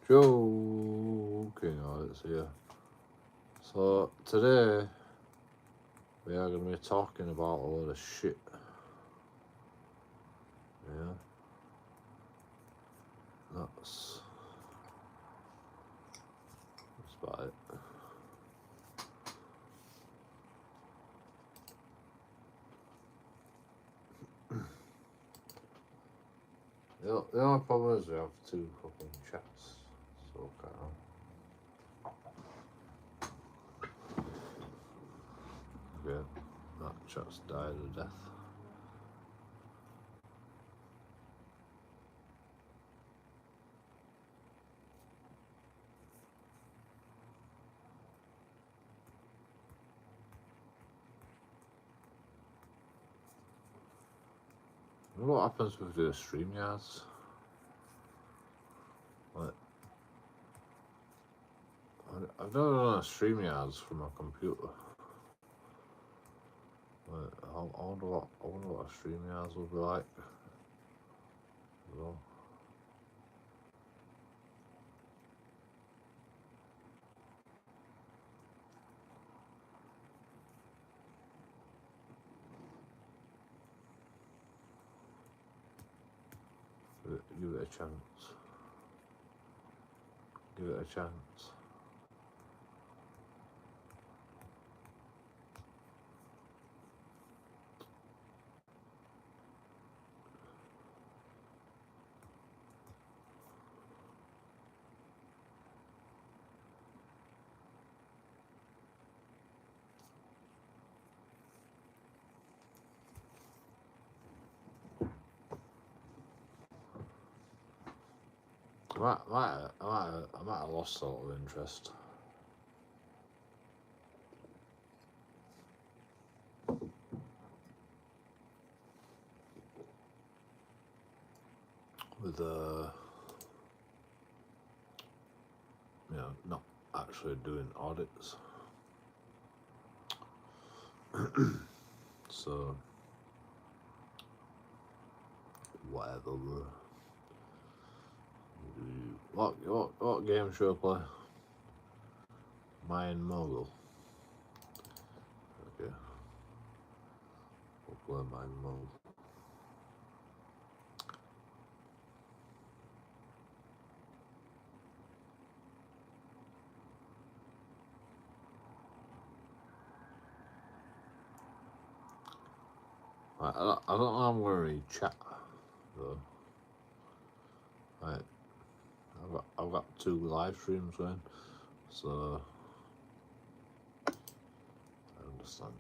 JoeKingAudits here. So today we are going to be talking about a lot of shit. Yeah, that's about it. The only problem is we have two fucking chats, so kind of. Yeah, that chat's died a death. What happens with the StreamYards? Like, I've never done a StreamYards from a computer. Like, I wonder what a StreamYards will be like. So, give it a chance. Give it a chance. I might have lost a lot of interest. With not actually doing audits. So whatever. What game should I play? Mine Mogul. Okay. We'll play Mine Mogul. I don't know how I'm going to read chat though. Right. I've got 2 live streams going, so I understand.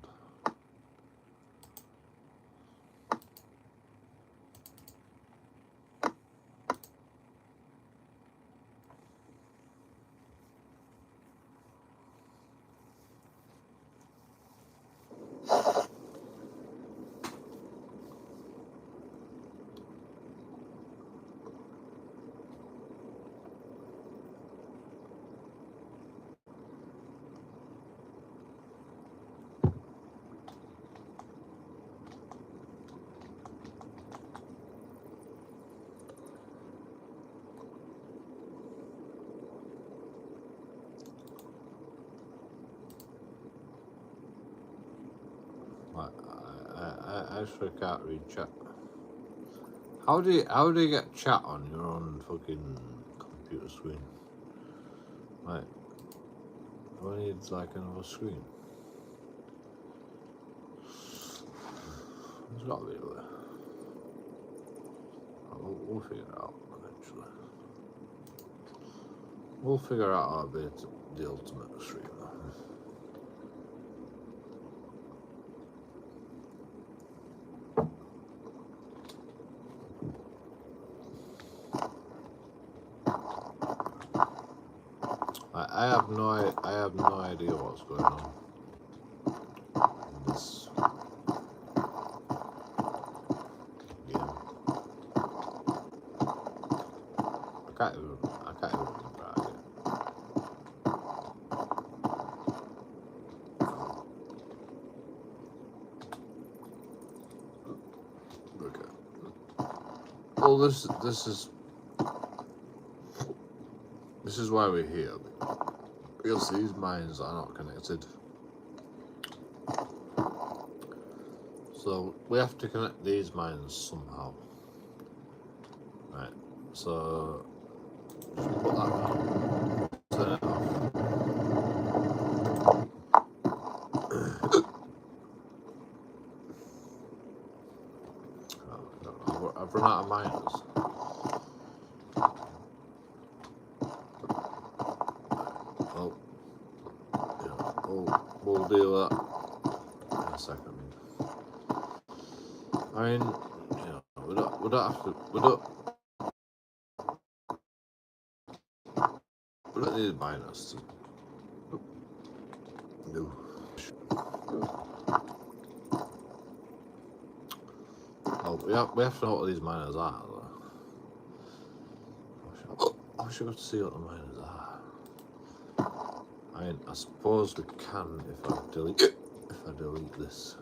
I actually can't read chat. How do you get chat on your own fucking computer screen? Like, do I need like another screen? There's got to be a way. We'll figure it out eventually. We'll figure out how to be the ultimate streamer. I have no idea what's going on in this game. I can't even drag it. Okay. Well, this is This is why we're here, because these mines are not connected. So we have to connect these mines somehow. Right, so just put that on. Turn it off. I've run out of miners. Oh, yeah, we'll deal with that in a second. I mean, you know, we don't have to, we don't need miners to do. Oh, we have to know what these miners are, though. I wish I got to see what the miners are. I mean, I suppose we can if I delete this.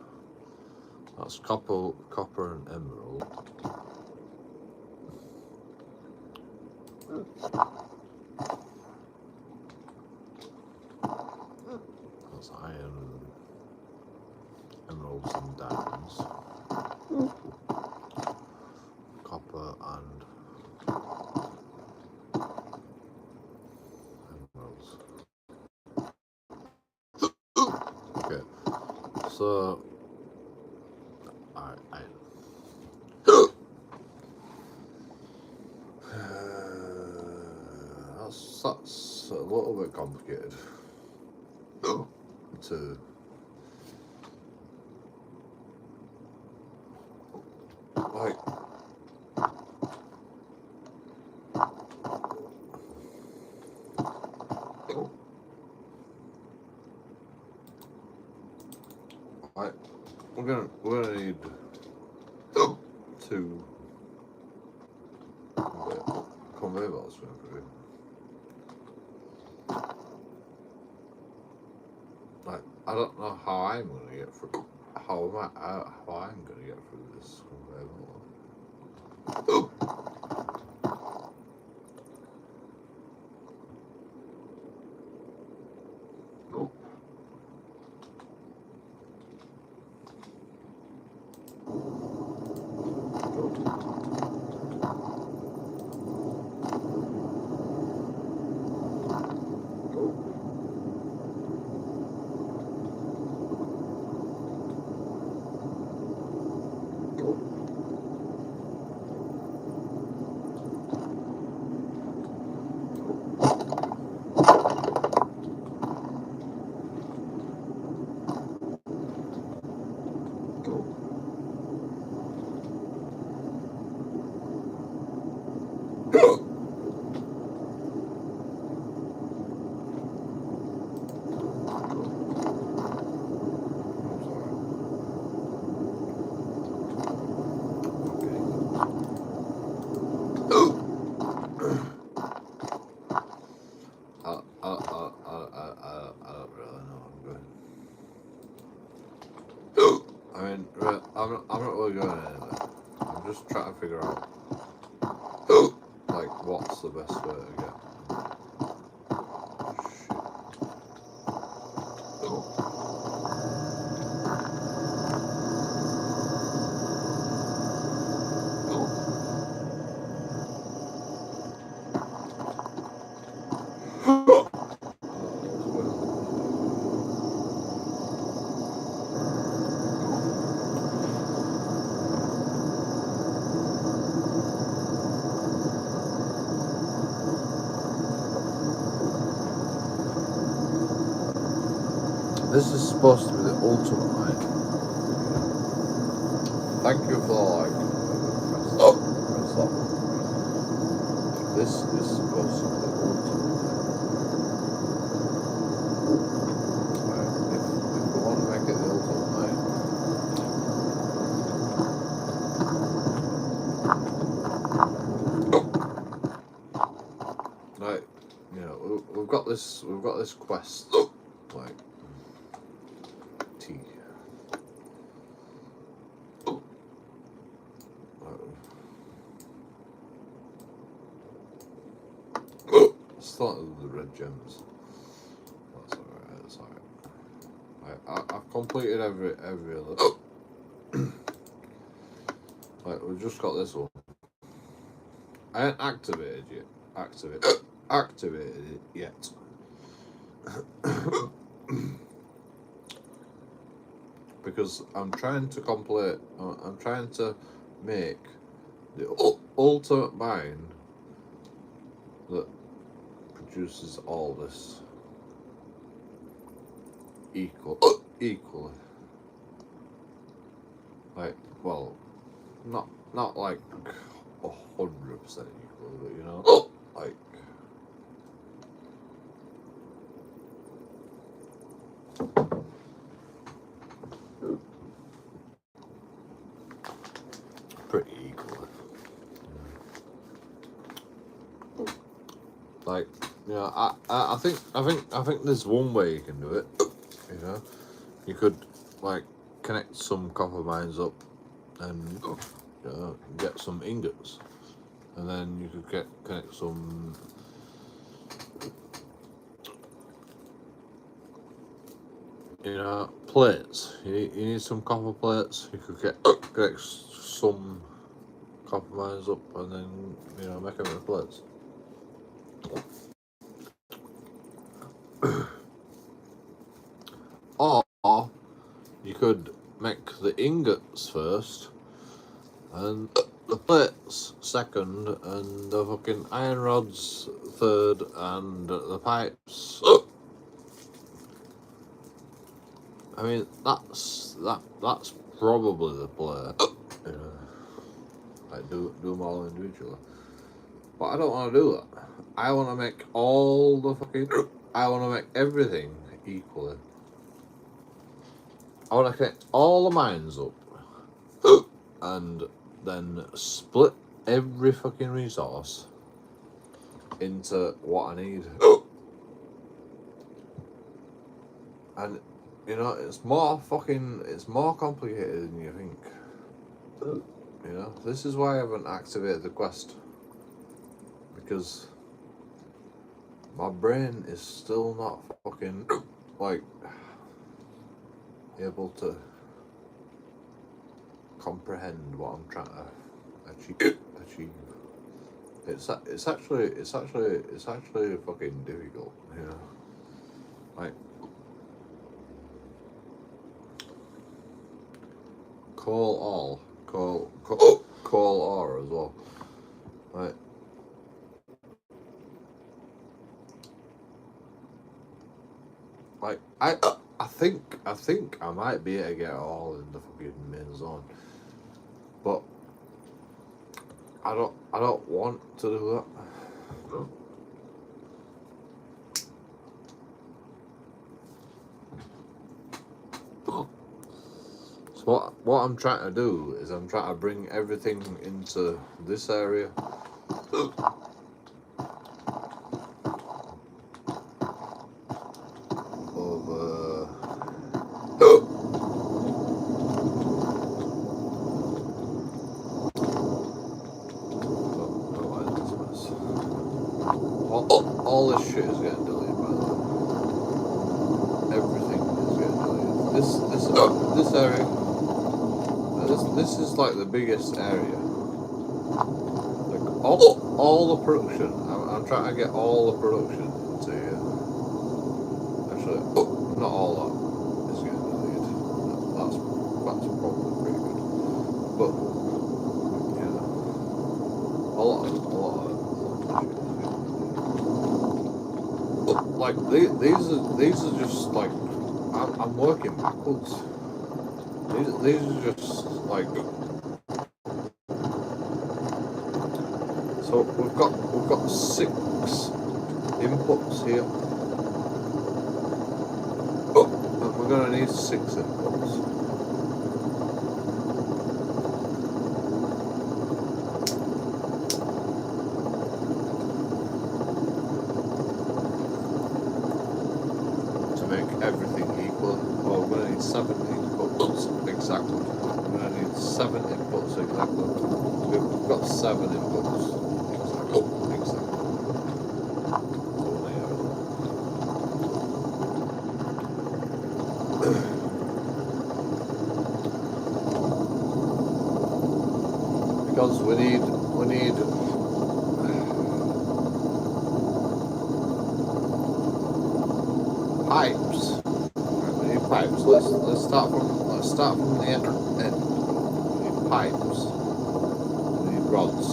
That's copper and emerald. That's iron, emeralds and diamonds. Copper and emeralds. Okay, so alright. That's a little bit complicated to like. We're gonna need two conveyor belts for everything. Like, I don't know how I'm gonna get through. How I'm gonna get through this conveyor belt. I don't really know what I'm doing. I mean, I'm not really going anywhere. I'm just trying to figure out like what's the best way to get. This is supposed to be the ultimate night. Thank you for the like. Press that. This is supposed to be the ultimate night. If we want to make it the ultimate night, like, you know, we've got this quest, like. Still not the red gems. That's alright, that's alright. I've completed every other. Like, we've just got this one. I ain't activated it yet. Because I'm trying to complete. I'm trying to make the ultimate mine that produces all this equally. Like, well, not like 100% equal, but you know, like. Pretty equal. Like, you know, I think there's one way you can do it. You know, you could like connect some copper mines up and get some ingots, and then you could connect some plates. You need some copper plates. You could connect some copper mines up and then make them into plates. Or you could make the ingots first and the plates second and the fucking iron rods third and the pipes. I mean, that's probably the play. Like do them all individually. But I don't want to do that. I want to make I want to make everything equally. I want to connect all the mines up and then split every fucking resource into what I need. And it's more complicated than you think. This is why I haven't activated the quest, because my brain is still not fucking like able to comprehend what I'm trying to achieve. It's actually fucking difficult, like coal ore as well, right? Like I think I might be able to get it all in the fucking main zone, but I don't want to do that. So what I'm trying to do is I'm trying to bring everything into this area. All this shit is getting deleted, by the way. Everything is getting deleted. This area. This is like the biggest area. Like all the production. I'm trying to get all the production into here. Actually, not all that is getting deleted. That's probably pretty good. But a lot of like these are just like I'm working backwards. These are just like, so we've got 6 inputs here, and we're gonna need 6 inputs. Everything equal. Oh, we're going to need 7 inputs exactly. We're going to need 7 inputs exactly. We've got 7 inputs exactly. because we need pipes. Right, we need pipes. Let's start from the end. We need pipes. We need rods.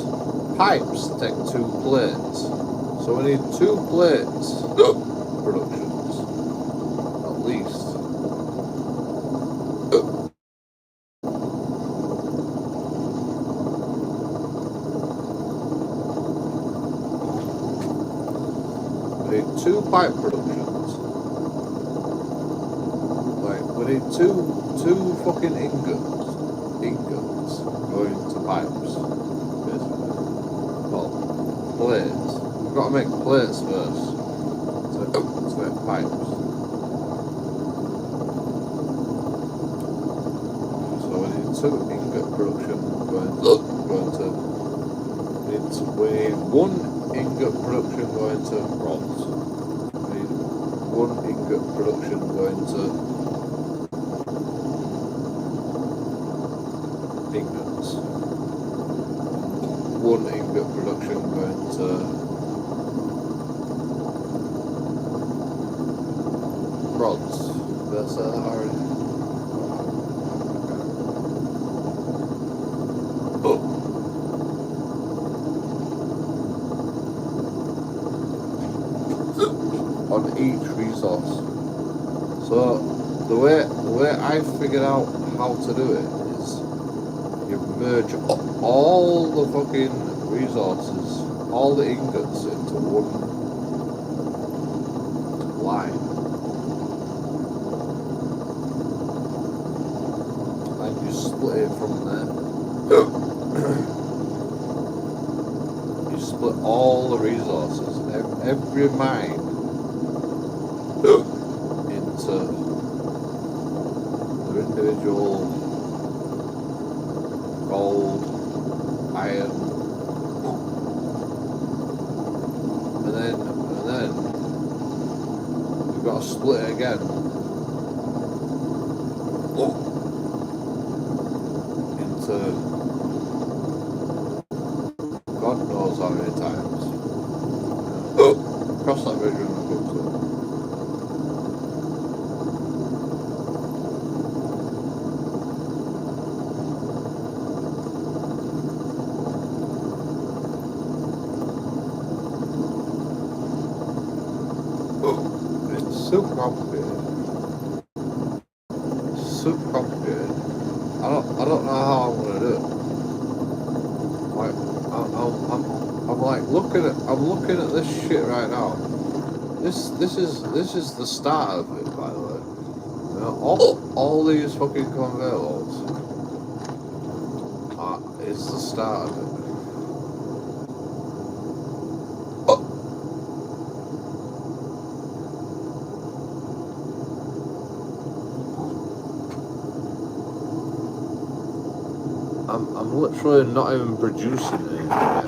Pipes take 2 plates. So we need 2 plates productions at least. We need 2 pipe productions. Like we need two fucking ingots going to pipes. Basically. Well, plates. We've got to make plates first to make pipes. So we need 2 ingot production going to we need 1 ingot production going to rods. We need 1 ingot production going to ingots. 1 ingot production going to rods. That's already. On each resource. So the way I figured out how to do it is you merge all the fucking resources, all the ingots into 1 line. And you split it from there. You split all the resources, every mine into their individual gold, iron, and then you've got to split it again into God knows how many times. Cross that bridge when we come to it. It's super complicated. Super complicated. I don't know how I'm gonna do it. Like I'm like looking at this shit right now. This is the start of it, by the way. You know, all these fucking conveyor belts is the start of it. I'm literally not even producing anything yet.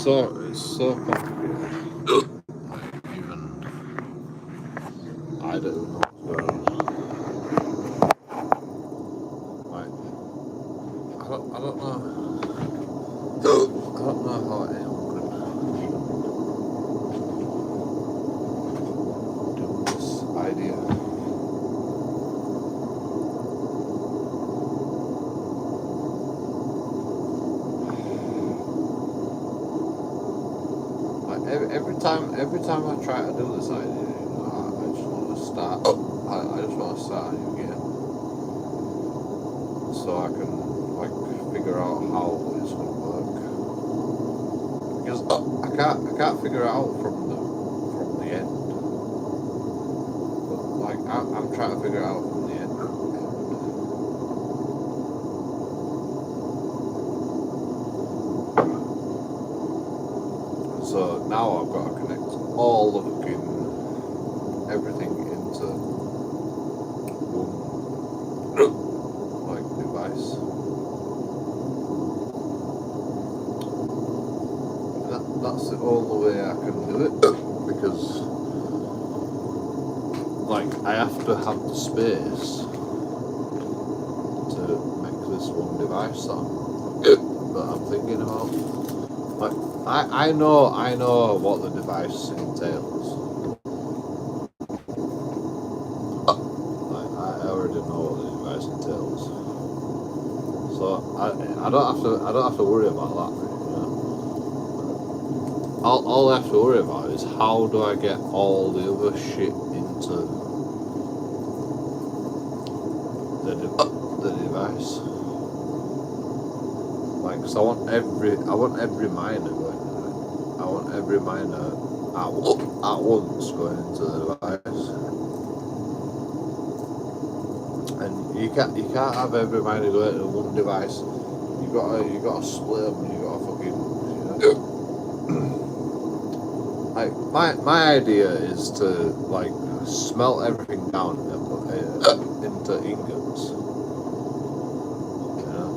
so complicated. Even I don't know what's going on. Like, I don't know. I don't know how anyone could do this idea. Like every time I try to do this idea, I just want to start. I just want to start a new game, so I can like figure out how it's going to work. Because I can't figure it out from the end. But like I'm trying to figure it out from the end. So now I've got to connect all the fucking everything into one like device. That's the only way I can do it, because like I have to have the space to make this one device that I'm thinking about. Like I know what the device entails. Like I already know what the device entails. So I don't have to worry about that. All I have to worry about is how do I get all the other shit into the device. Like, cause I want every miner going. I want every miner at once going into the device. And you can't have every miner going to one device. You gotta split them. You gotta fucking, you know. Like my idea is to like smelt everything down and put it into ingots. You know,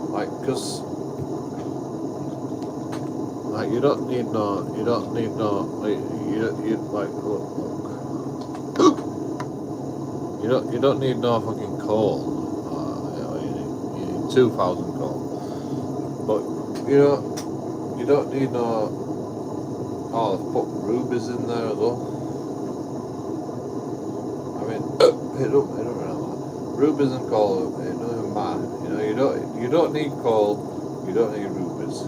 like, cause like you don't need no like you like look. You don't need no fucking coal. You need 2,000 coal, but you don't need no. Oh, I've put rubies in there as well. I mean, it don't really matter. Rubies and coal, it doesn't matter. You don't need coal. You don't need rubies.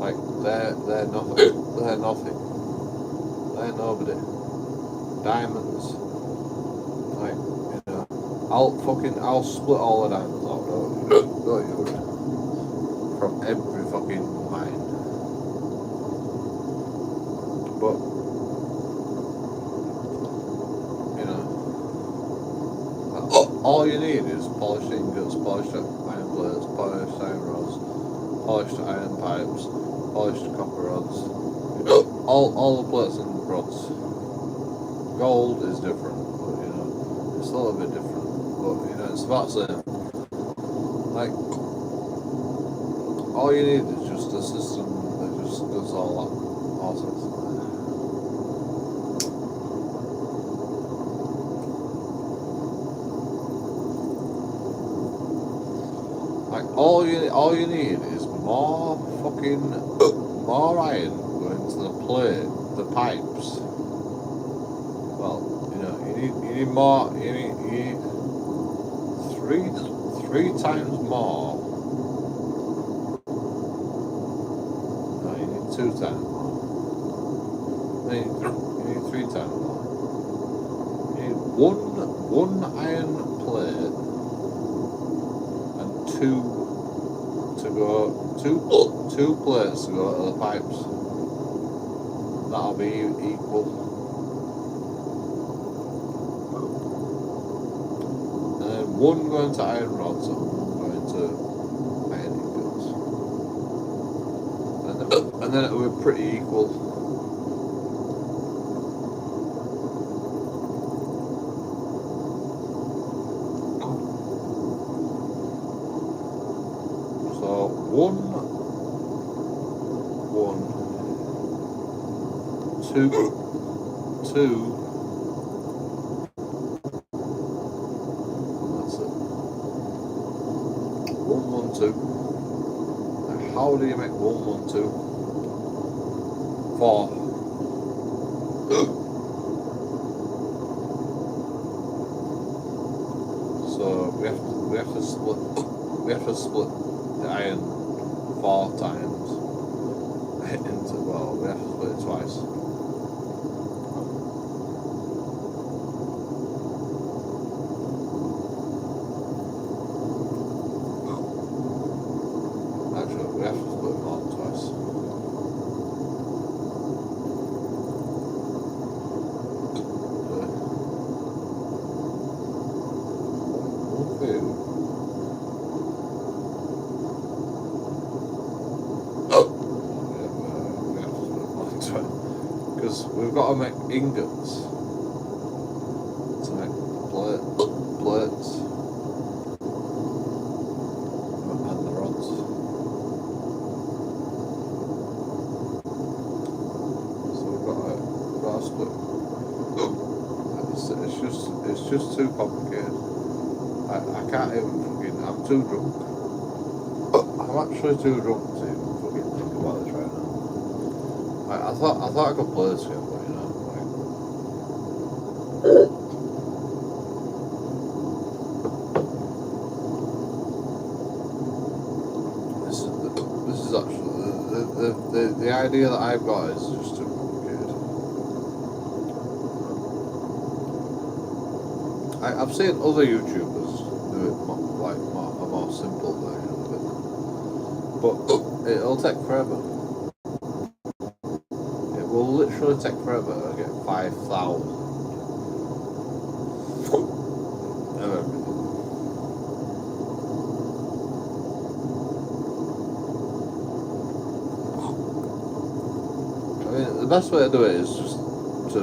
Like they're nothing. They're nothing. They're nobody. Diamonds. Like, I'll split all the diamonds out. Don't you worry. From every fucking mine. But all you need is polished ingots, polished iron plates, polished iron rods, polished iron pipes, polished copper rods. All the plates and rods. Gold is different, but it's a little bit different. But it's about the same. Like, all you need is just a system that just does all that process. Like, all you need is more iron going to the plate, the pipes. Well, you need more. You need three times more. No, you need 2 times more. No, you need 3 times more. You need one iron plate and two plates to go to the pipes. That'll be equal. One going to iron rods and one going to iron ingots. And then it will be pretty equal. 1, 1, 2, 2. That's it. 1, 1, 2. Now, how do you make 1, 1, 2? 4. So we have to split the iron 4 times into, well, we have to split it twice. Actually, we have to split them all twice. Because we've got to make ingots to make plates and the rods. So we've got to split. It's just too complicated. I can't even fucking. I'm too drunk. I'm actually too drunk to even fucking think about this right now. I thought I could play this game, but you know, this is actually the idea that I've got is just too complicated. I've seen other YouTubers do it like a more simple version of it, but it'll take forever. Will literally take forever to get 5,000 of everything. I mean, the best way to do it is just to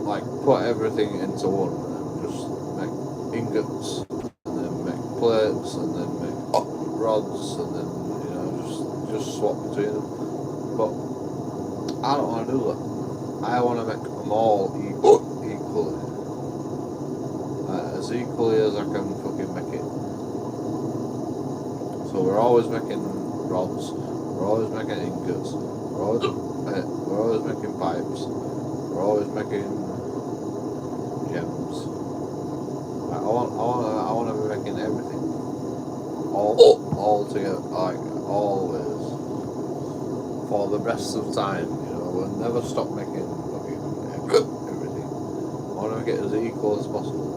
like put everything into one and just make ingots and then make plates and then make rods and then, you know, just swap between them. But I don't want to do that. I want to make them all equally. As equally as I can fucking make it. So we're always making rods, we're always making ingots, we're always making pipes, we're always making gems. I want to be making everything. All together, like always. For the rest of time, you know, we'll never stop making fucking everything. I want to make it as equal as possible.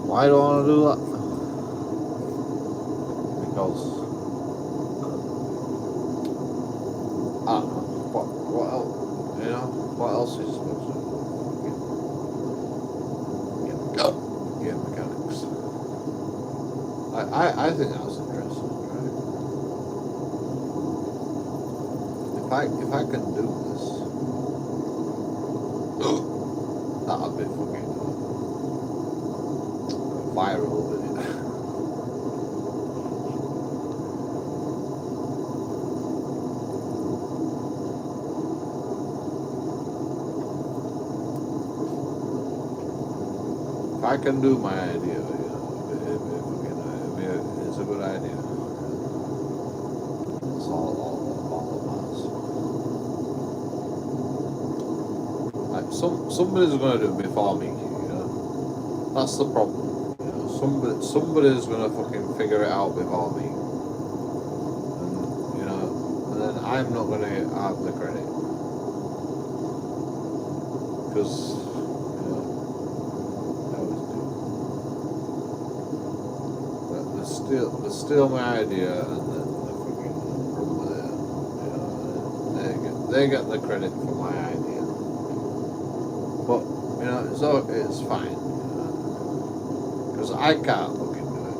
Why do I want to do that? Because I don't know. What else? You know, what else is supposed to do? Game mechanics. I think that's interesting, right? If I can do this, that'll be fucking viral video. If I can do my idea, you know, it's a good idea. It's all of us. Like somebody's going to do it before me, you know. That's the problem. You know, somebody's going to fucking figure it out before me, and you know, and then I'm not going to have the credit because. They steal my idea and then they fucking run with it. You know, they get the credit for my idea. But you know, it's fine. Because I can't fucking do it.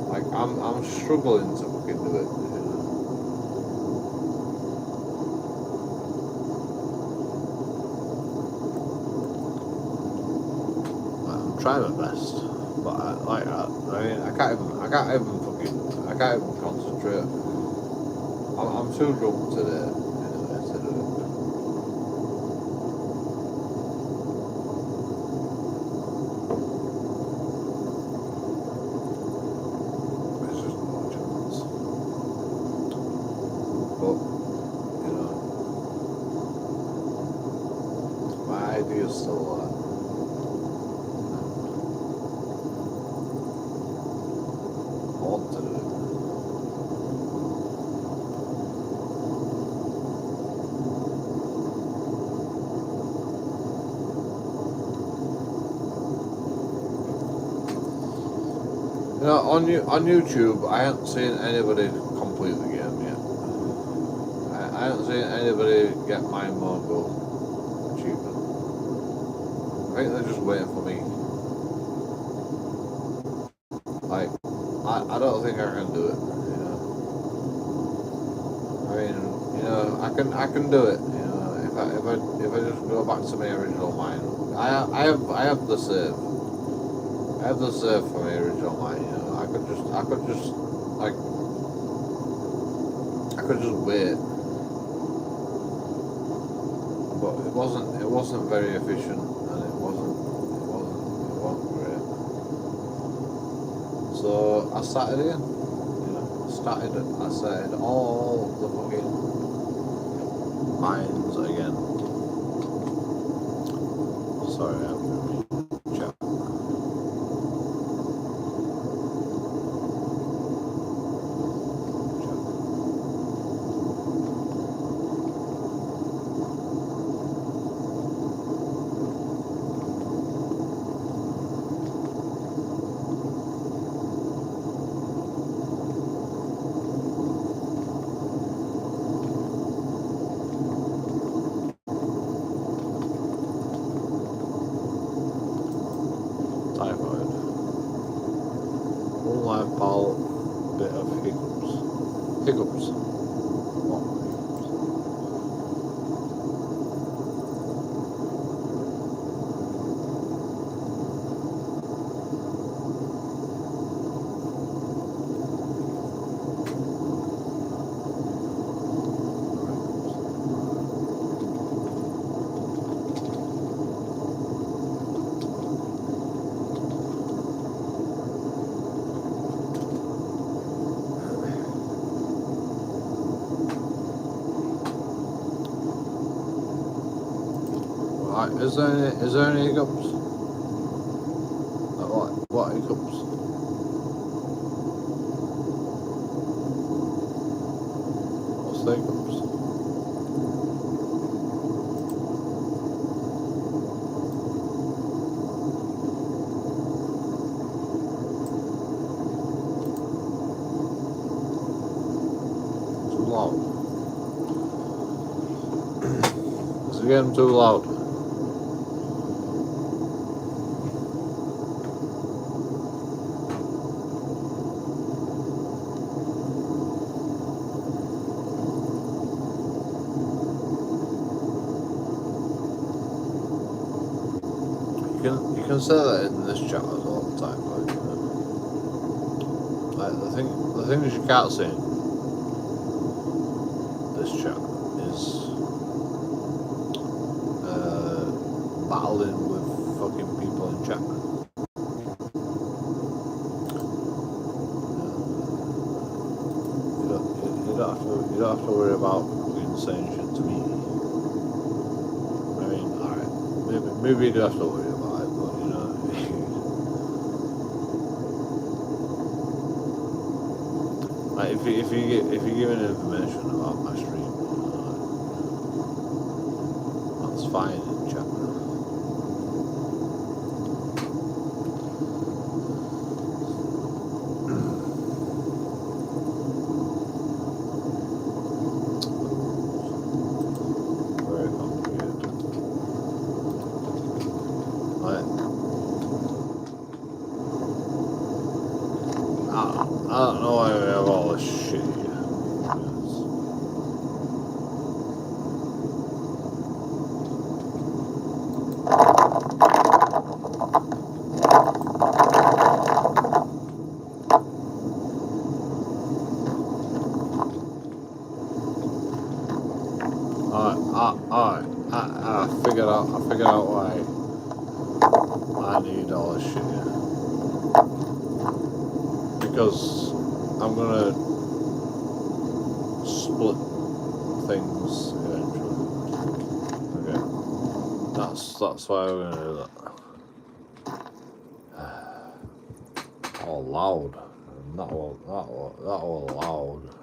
Like I'm struggling to fucking do it. You know? try my best, but I mean, I can't even concentrate. I'm too drunk today, anyway, to do it. There's just no chance. But, you know, my idea's still there. I want to do it. You know, on YouTube, I haven't seen anybody complete the game yet. I haven't seen anybody get my Mongol achievement. I think they're just waiting for me. Like, I don't think I can do it. You know, I mean, you know, I can do it. You know, if I just go back to my original mind, I have the save. I have the save for my original mind. You know, I could just wait, but it wasn't very efficient, and it wasn't great. So I started again. You know, I started all the fucking mines again. Sorry, I'm doing chat. Typhoid. One live pal, bit of hiccups. Hiccups. What hiccups? Right, is there any hiccups? What hiccups? What's the hiccups? Too loud. Is it getting too loud? You can say that in this chat all the time, like the things you can't say in this chat is battling with fucking people in chat. You don't have to worry about fucking saying shit to me. I mean, alright, maybe you do have to worry about it, but you know. Like if you're giving information about my stream, that's fine in chat. Very complicated. Like, I don't know why we have all this shit here. because I'm gonna split things eventually. Okay, that's why we're gonna do that. All loud, not all loud.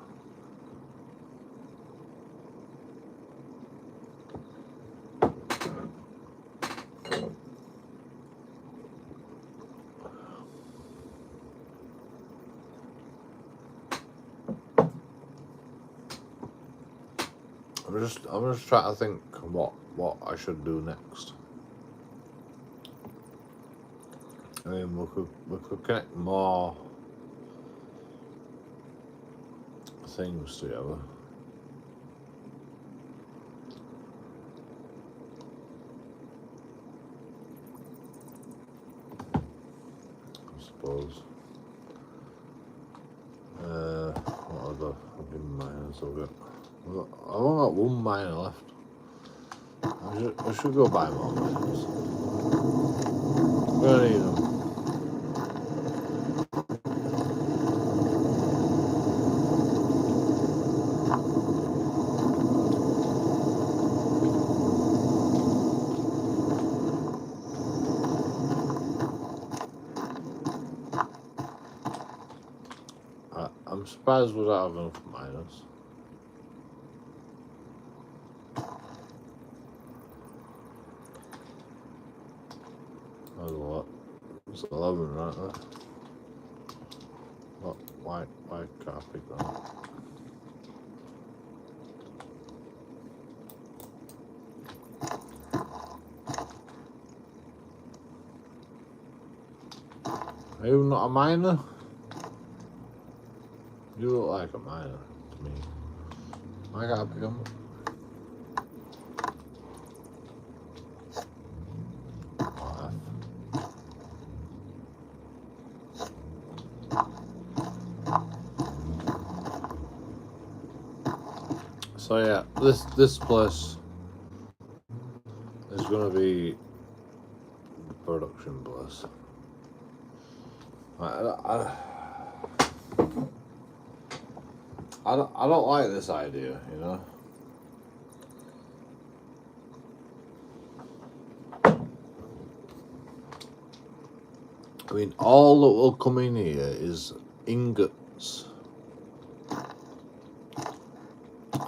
I'm just trying to think what I should do next. I mean, we could connect more things together. I suppose. What other fucking miners have we got? I've only got one miner left. I should go buy more miners. I'm gonna need them. I'm surprised we don't have enough miners. That's a lot. It's 11 right there. What? Why can't I pick that up? Are you not a miner? You look like a miner to me. I gotta pick them up. So yeah, this place is gonna be the production place. I don't like this idea, you know. I mean, all that will come in here is ingots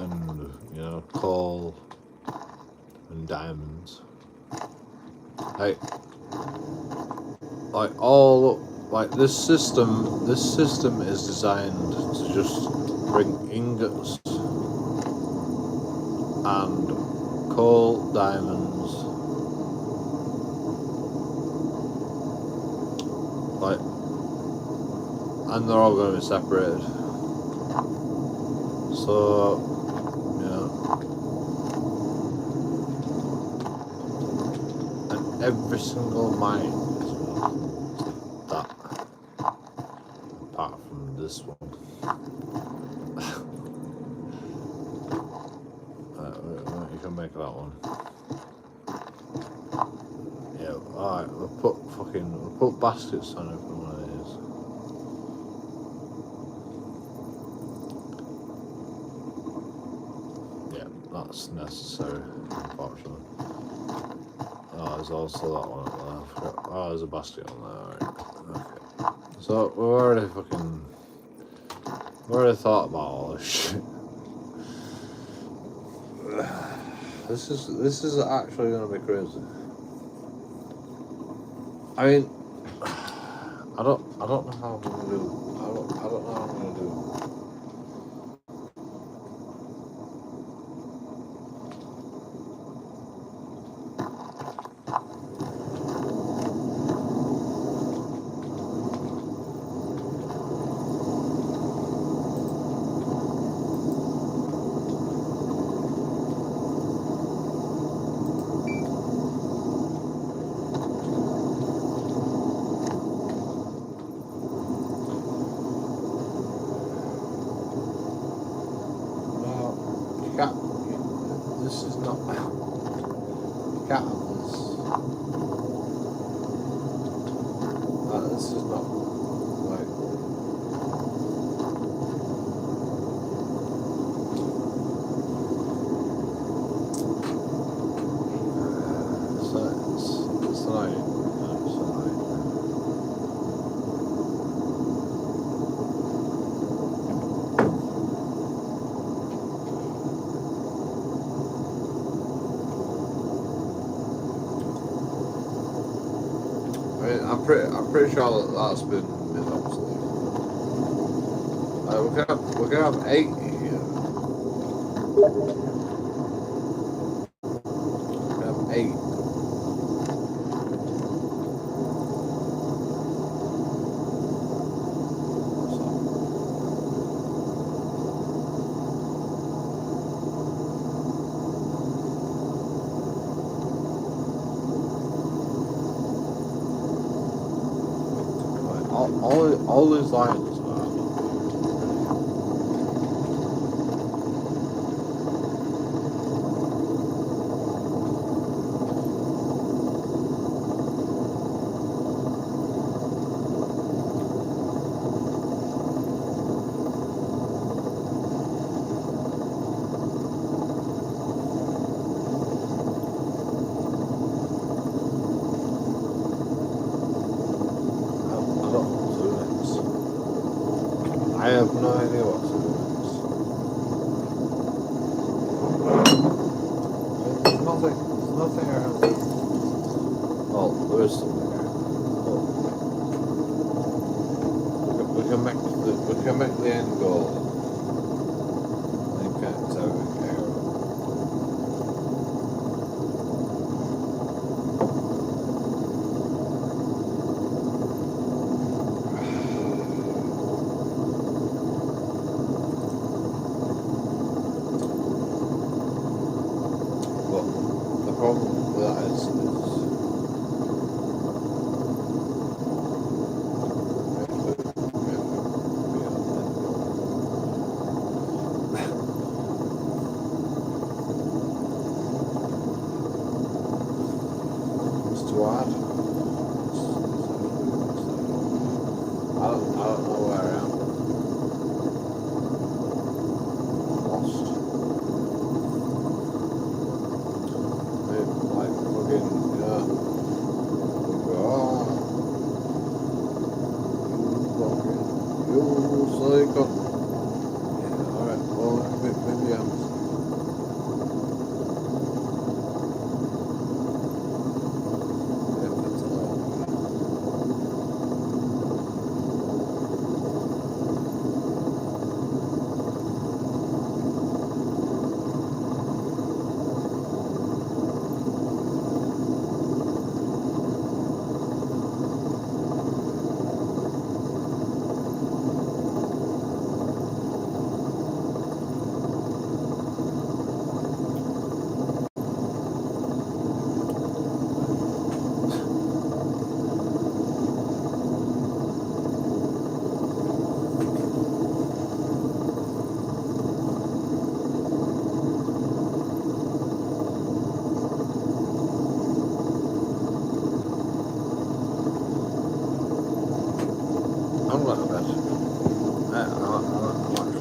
and, you know, coal and diamonds. Like all, like this system is designed to just bring ingots and coal, diamonds, like, and they're all going to be separated. So, you know, and every single mine is that, apart from this one. You can make that one. Yeah, alright, we'll put baskets on every one of these. Yeah, that's necessary, unfortunately. Oh, there's also that one up there. I forgot. Oh, there's a basket on there, alright. Okay. So we've already thought about all this shit. This is actually gonna be crazy. I mean, I don't know how I'm gonna do. I don't know how I'm gonna do. This is not. You can't have this. This is not like. pretty sure that that's been made obsolete. We're gonna have 8 here. We're gonna have 8. All these lines are. I have no idea what to do next. There's nothing around here. Well, there is something here. We can make the end goal. Then can't tell we care. The problem with that is it's too hard. I don't know where I am. Lost. Like fucking, yeah. You psycho. Yeah, alright, well, maybe I'm. Yeah, that's all. I'm going to bed. I'm actually.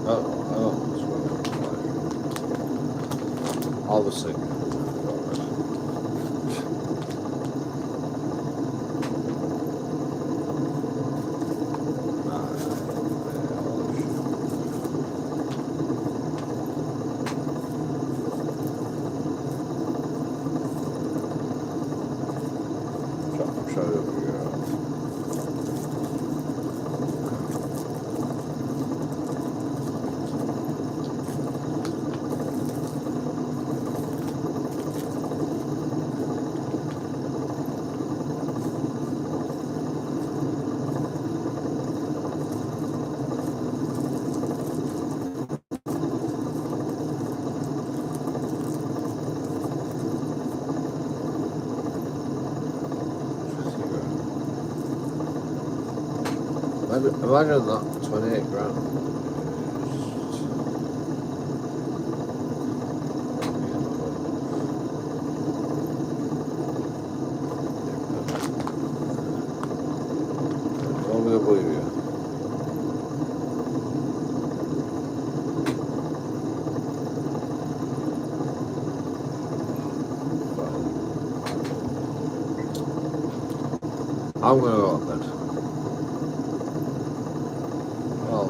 Oh, this way. All the same. Try to figure out. Imagine that, 28 grand. I'm gonna believe you. I'm gonna go to bed. Well,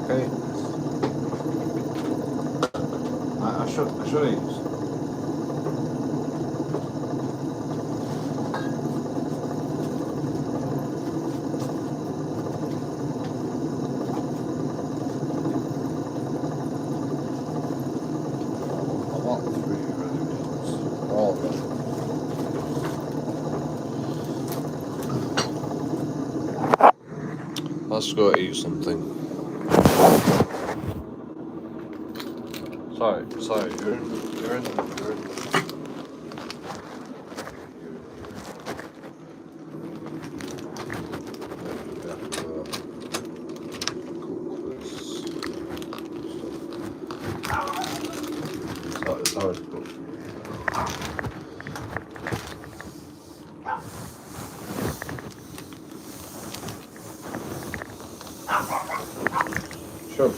okay. trees. I want 3 ready meals. All ready. Let's go eat something. Sorry, you're in. It's hard to cook. Sure.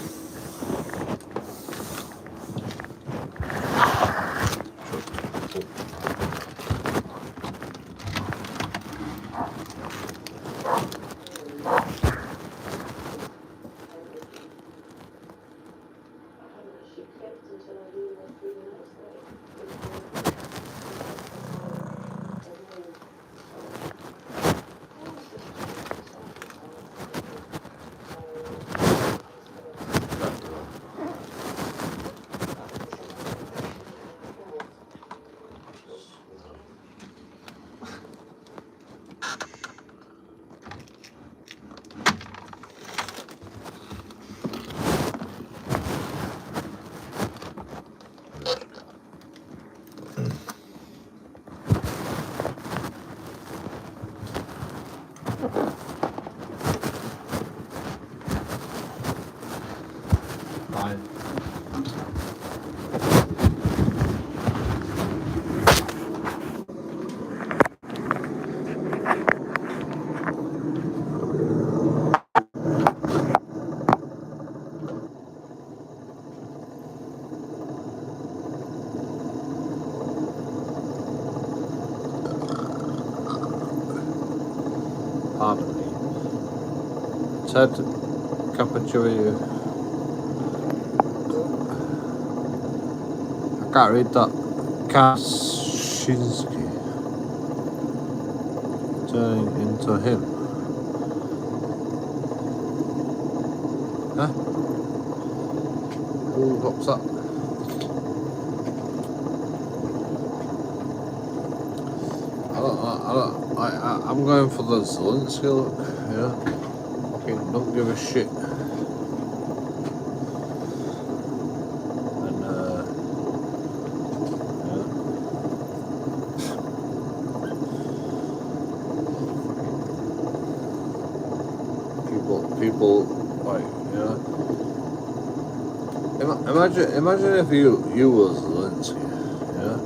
Fine. Pardon me. Ted Cappuccino. I can't read that. Kaczynski. Turning into him. Huh? Ooh, what's that? I'm going for the Zelensky look, yeah. Fucking don't give a shit. And yeah. People like, yeah. Imagine if you were Zelensky, yeah.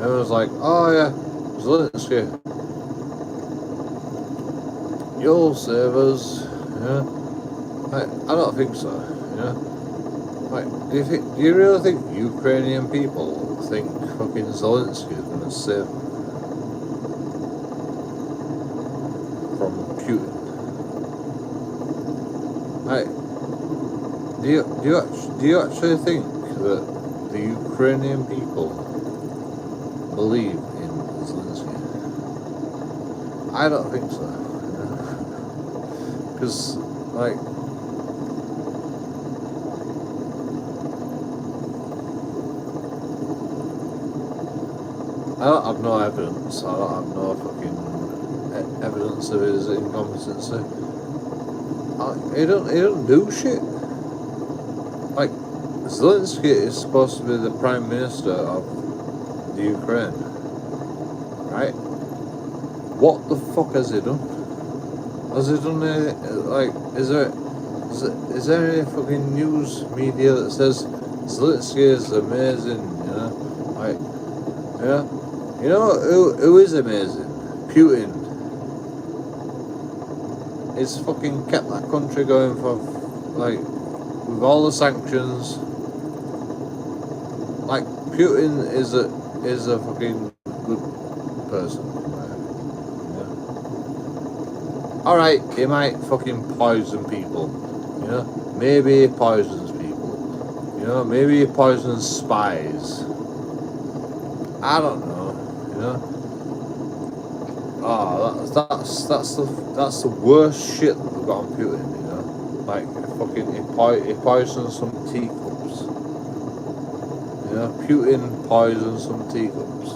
Everyone's like, oh yeah, Zelensky. You'll save us, yeah. Like, I don't think so, yeah. Like, do you really think Ukrainian people think fucking Zelensky is gonna save them from Putin? Like, do you actually think that the Ukrainian people believe in Zelensky? I don't think so. Because, like, I don't have no evidence. I don't have no fucking evidence of his incompetency. He don't do shit. Like, Zelensky is supposed to be the Prime Minister of the Ukraine, right? What the fuck has he done? Has he done any, like, is there any fucking news media that says Zelensky is amazing, you know? Like, yeah? You know who is amazing? Putin. He's fucking kept that country going for, like, with all the sanctions. Like, Putin is a fucking good person. Alright, he might fucking poison people, you know? Maybe he poisons people, you You know, maybe he poisons spies. I don't know. You know. Oh, that's the worst shit that they've got on Putin. You know, like fucking he poisons some teacups. You know, Putin poisons some teacups.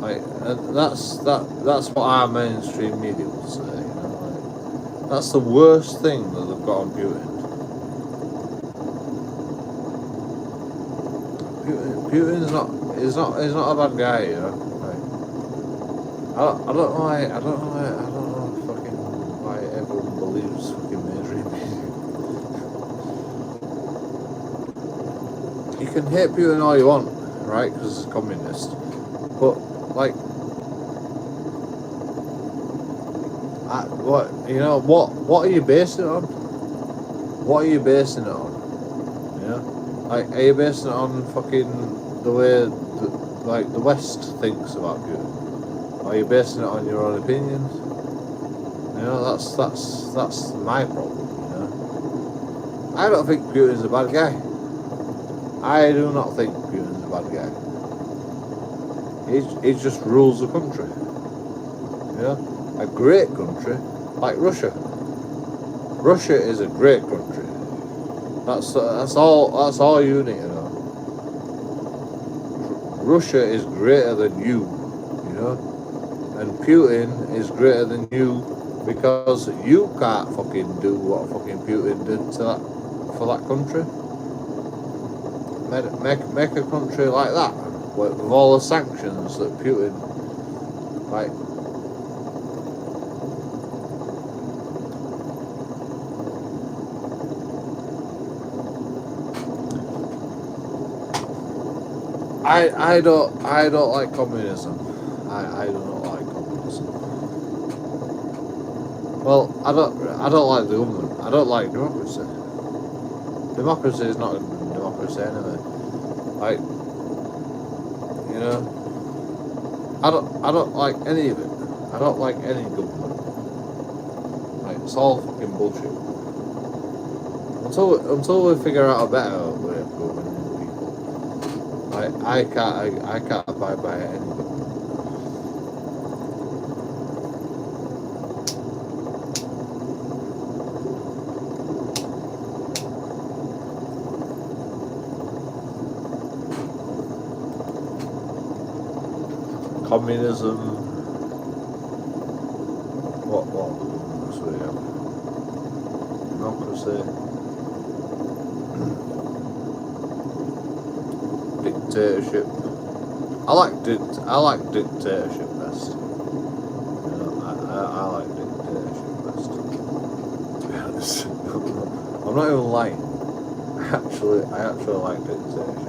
Like, and that's what our mainstream media will say. You know, like, that's the worst thing that they've got on Putin. Putin's not he's not a bad guy. You know. Like, I don't know why fucking why everyone believes fucking mainstream media. You can hate Putin all you want, right? Because he's a communist. But like, what are you basing it on? What are you basing it on? You know, like, are you basing it on fucking the way the West thinks about Putin? Or are you basing it on your own opinions? You know, that's my problem. You know, I don't think Putin's a bad guy. I do not think Putin's a bad guy. He just rules the country. You know, a great country like Russia. Russia is a great country. That's all you need to know. Russia is greater than you. You know, and Putin is greater than you because you can't fucking do what fucking Putin did for that country. Make a country like that with all the sanctions that Putin, like, I don't like communism. I do not like communism. Well, I don't like the government. I don't like democracy. Democracy is not a democracy anyway. Like, you know, I don't like any of it. I don't like any government. Like, it's all fucking bullshit. Until we figure out a better way of governing people. I can't abide by any government. Communism. What so we have democracy, dictatorship. I like dictatorship best. You know, I like dictatorship best. To be honest, I'm not even lying. I actually like dictatorship.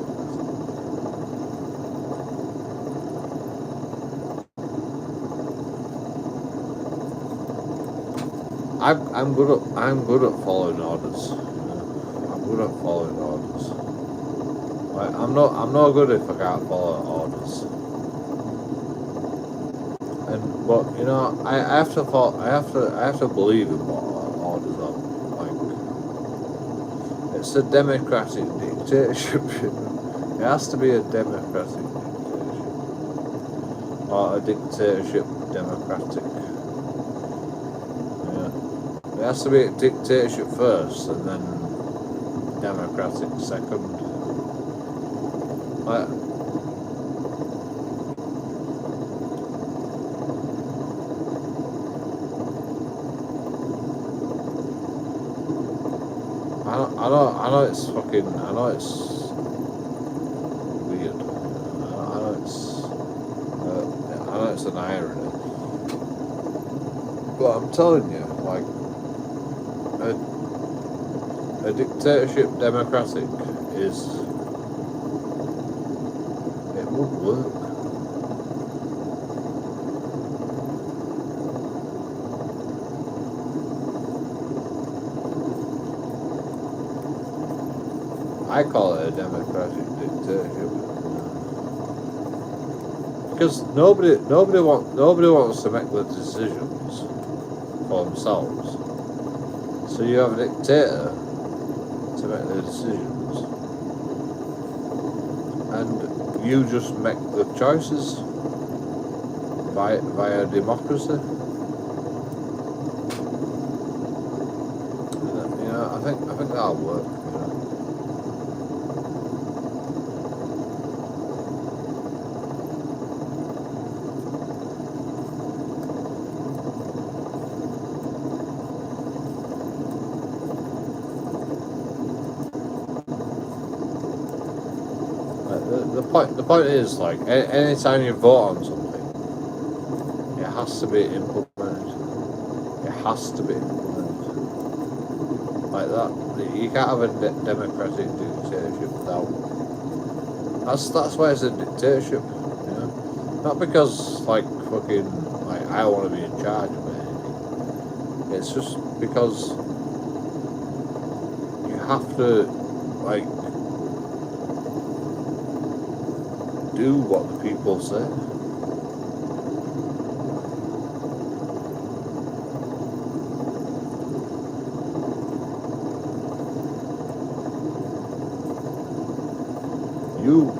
I'm good at following orders. You know? I'm good at following orders. Like, I'm not good if I can't follow orders. But you know, I have to believe in what orders are. Like, it's a democratic dictatorship. It has to be a democratic dictatorship, or a dictatorship democratic. It has to be a dictatorship first, and then democratic second. Like, I know it's fucking. I know it's weird. I know it's an irony. But I'm telling you, like, a dictatorship democratic it would work. I call it a democratic dictatorship because nobody wants to make the decisions for themselves. So you have a dictator to make the decisions. and you just make the choices via democracy. You know, I think that'll work. You know. The point is, like, anytime you vote on something, it has to be implemented. It has to be implemented. Like that, you can't have a democratic dictatorship without. That's why it's a dictatorship, you know. Not because like fucking like I want to be in charge of anything. It's just because you have to like do what the people say.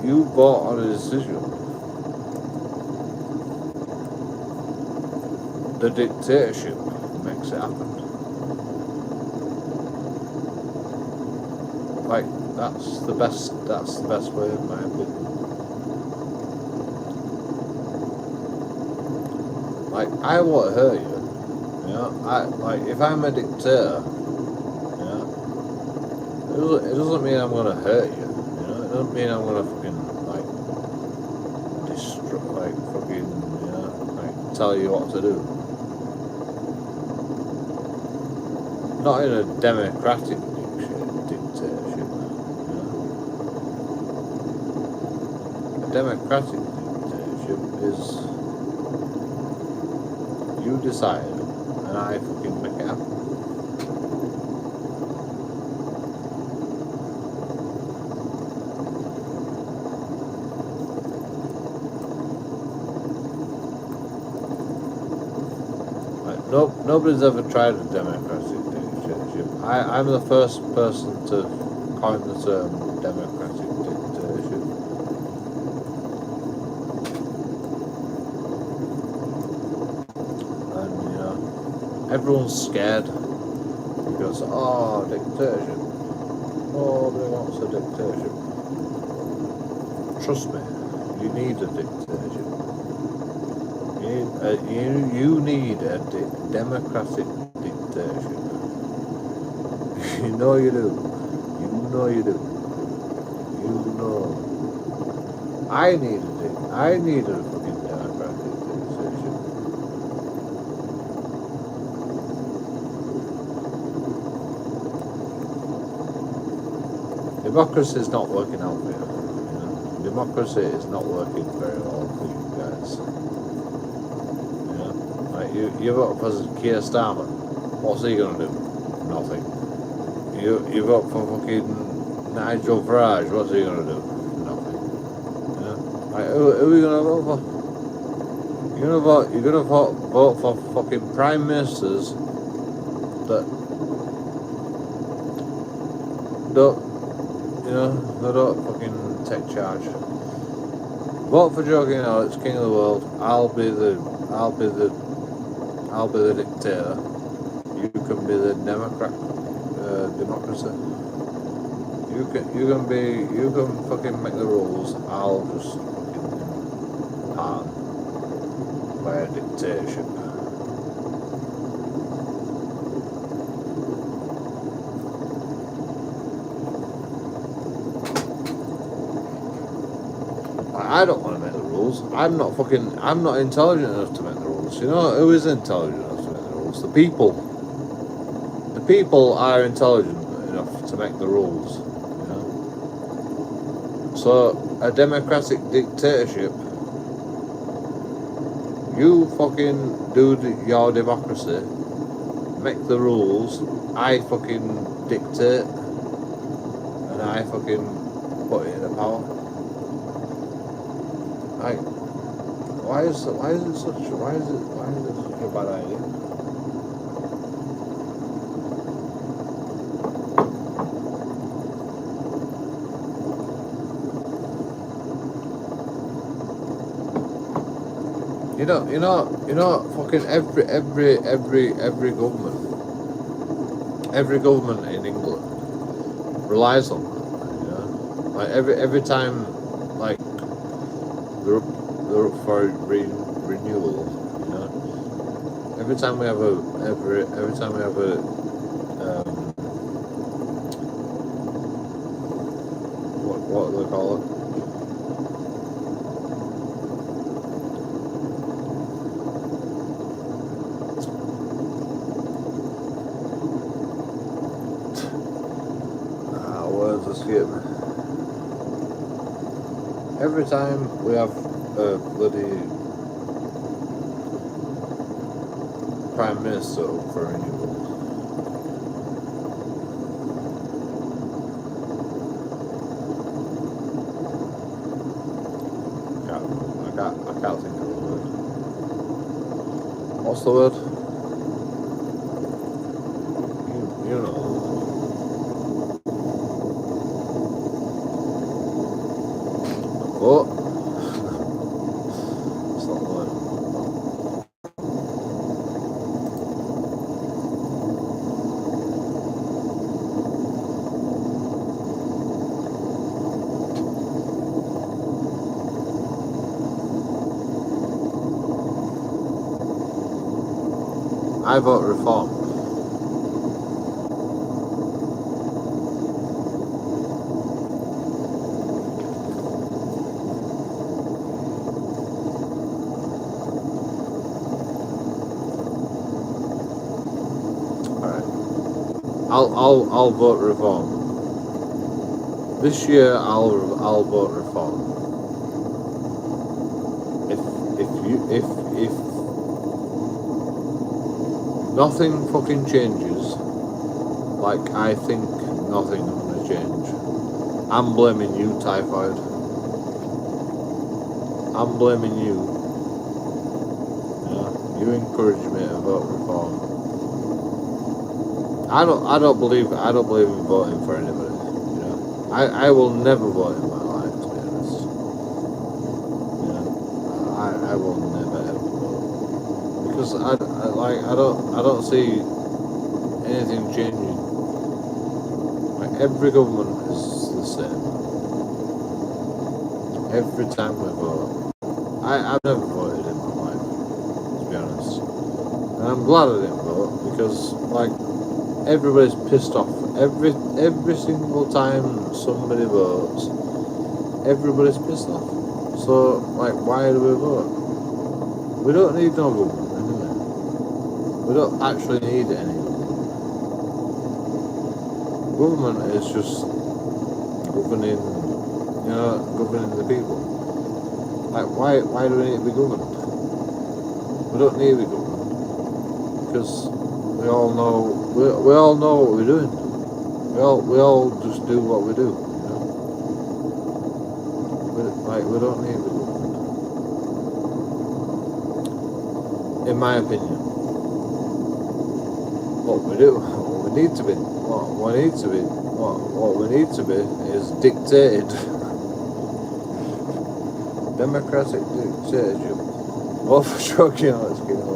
You vote on a decision. The dictatorship makes it happen. Like that's the best way in my opinion. Like I won't hurt you. You know, if I'm a dictator, you know, it doesn't mean I'm gonna hurt you. You know, it doesn't mean I'm gonna fucking like fucking, you know, like tell you what to do. Not in a democratic dictatorship. You know? A democratic dictatorship is you decide and I fucking make it happen. Nobody's ever tried a democratic dictatorship. I'm the first person to coin the term democratic dictatorship. And you know, everyone's scared because dictatorship. Nobody wants a dictatorship. Trust me, you need a dictatorship. You need a democratic dictatorship. You know you do. You know you do. You know. I need a fucking democratic dictatorship. Democracy is not working out for you. You know? Democracy is not working very well for you guys. You vote for Keir Starmer. What's he gonna do? Nothing. You vote for fucking Nigel Farage. What's he gonna do? Nothing. You know? Like, who are you gonna vote for? You're gonna vote for fucking prime ministers that don't, you know, they don't fucking take charge. Vote for JoeKingAudits, King of the World. I'll be the dictator. You can be the democracy. You can fucking make the rules. I'll just fucking harm by a dictatorship. I don't want to make the rules. I'm not intelligent enough to make the rules. You know who is intelligent enough to make the rules? The people. The people are intelligent enough to make the rules. You know. So a democratic dictatorship, you fucking do your democracy, make the rules. I fucking dictate, and I fucking put it in the power. Like, why is it such a bad idea? Fucking every government in England relies on that. You know, like every time, like they're up for renewal. You know, every time we have a what do they call it? Words escape me. Every time we have a bloody prime minister up for renewal, I can't think of the word. What's the word? You know. What? It's not the word. I vote reform. I'll vote reform. This year I'll vote reform. If nothing fucking changes, like I think nothing's gonna change, I'm blaming you, Typhoid. I'm blaming you. You encouraged me to vote reform. I don't believe in voting for anybody. You know, I will never vote in my life, to be honest. You know, I will never ever vote because I don't see anything changing. Like every government is the same. Every time we vote, I've never voted in my life, to be honest, and I'm glad I didn't vote because like. Everybody's pissed off. Every single time somebody votes, everybody's pissed off. So, like, why do we vote? We don't need no government anyway. We don't actually need any government. Government is just governing, governing the people. Like, why do we need to be governed? We don't need to be governed because we all know what we're doing. We all just do what we do. You know? We don't need the government. In my opinion, what we need to be is dictated. Democratic dictatorship. What for JoeKingAudits getting old?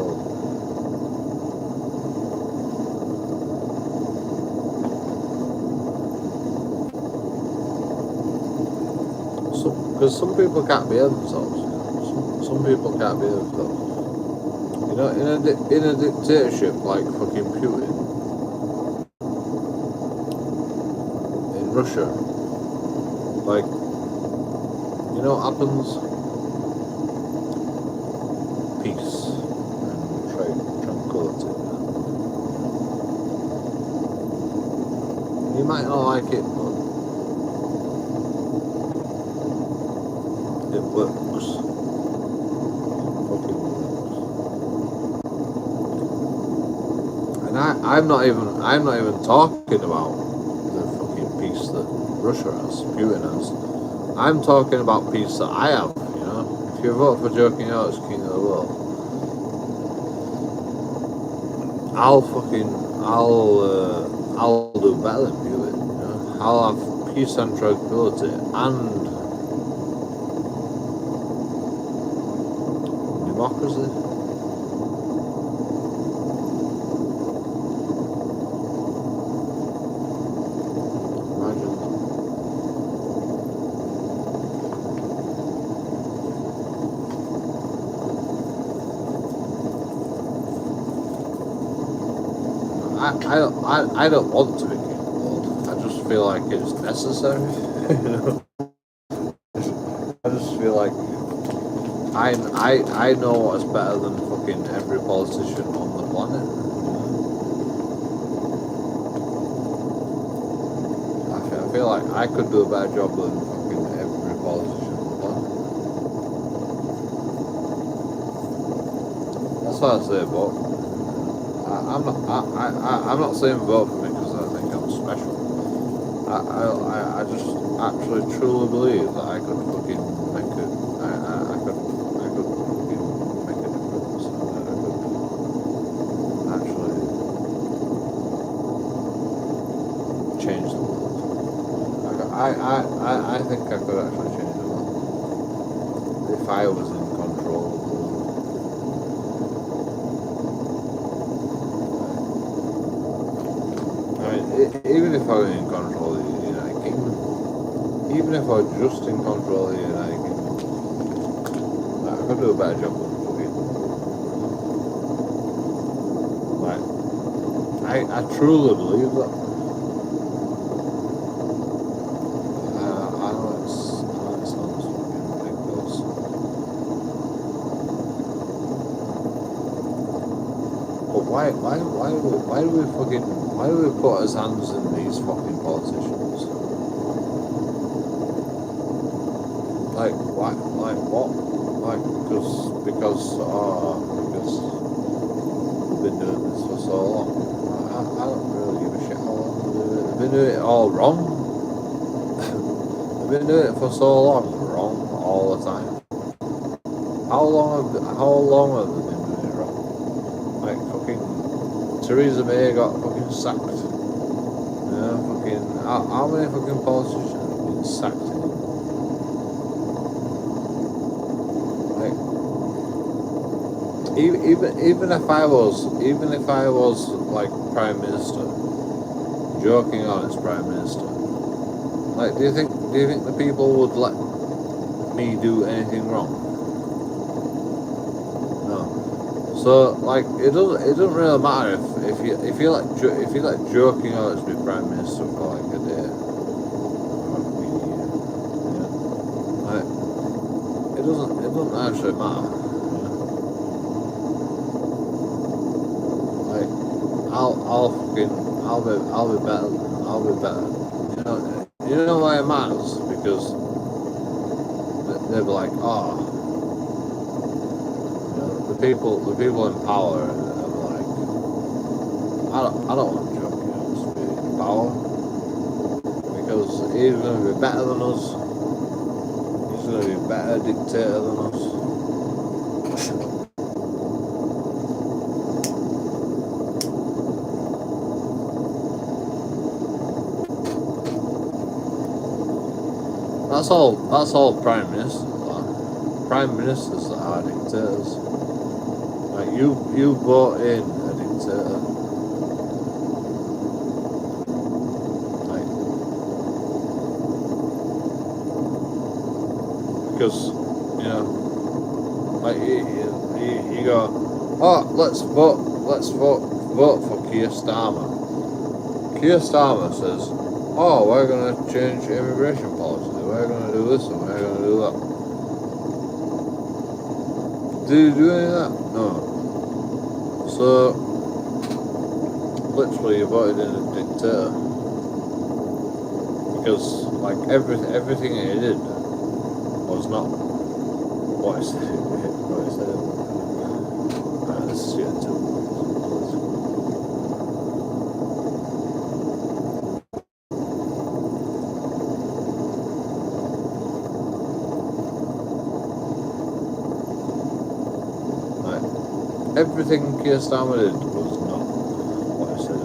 Because some people can't behave themselves. Some people can't behave themselves. You know, in a dictatorship like fucking Putin in Russia, like, you know what happens? Peace and tranquility. You might not like it, but it works. Fucking works. And I'm not even talking about the fucking peace that Russia has, Putin has. I'm talking about peace that I have. You know, if you vote for JoeKingAudits, King of the World, I'll do better than Putin. You know, I'll have peace and tranquility and democracy. Imagine that. I don't want to be killed. I just feel like it's necessary. You know? I just feel like I know what's better than fucking every politician on the planet. I feel like I could do a better job than fucking every politician on the planet. That's what I say, but I'm not saying vote for me because I think I'm special. I just actually truly believe that I could fucking make it. I could fucking make a difference, and that I could actually change the world. I think I could actually change the world if I was in control of the world. Even if I were in control of the United Kingdom, even if I were just in control of the United Kingdom, I could do a better job than fucking. Like, I truly believe that. I know it sounds fucking ridiculous. But why do we put our hands in these fucking politicians? Like, why? Like, what? Like, because we've been doing this for so long. I don't really give a shit how long they've been doing it all wrong. They've been doing it for so long, wrong all the time. How long have they been doing it wrong? Like, fucking Theresa May got fucking sacked. You know, fucking how many fucking politicians have been sacked? Like, even if I was like Prime Minister, JoeKingAudits Prime Minister, like, do you think the people would let me do anything wrong? No. So, like, it doesn't really matter if you let JoeKingAudits be Prime Minister for like a day or a year. Yeah. Like, it doesn't actually matter. Like, I'll be better. You know why it matters? Because they'll be like, oh, you know, the people in power are like, I don't want JoeKingAudits to be in power because he's gonna be better than us. He's gonna be a better dictator than us. That's all prime ministers are. Prime ministers are dictators. Like, you vote in a dictator. Like, because, you know, like, you go, oh, let's vote for Keir Starmer. Keir Starmer says, oh, we're going to change immigration policy. We're going to do this and we're going to do that. Did you do any of that? No. So, literally, you voted in a dictator. Because, like, everything he did was not what he said. Right, this is shit too. Everything Keir Starmer did was not what he said.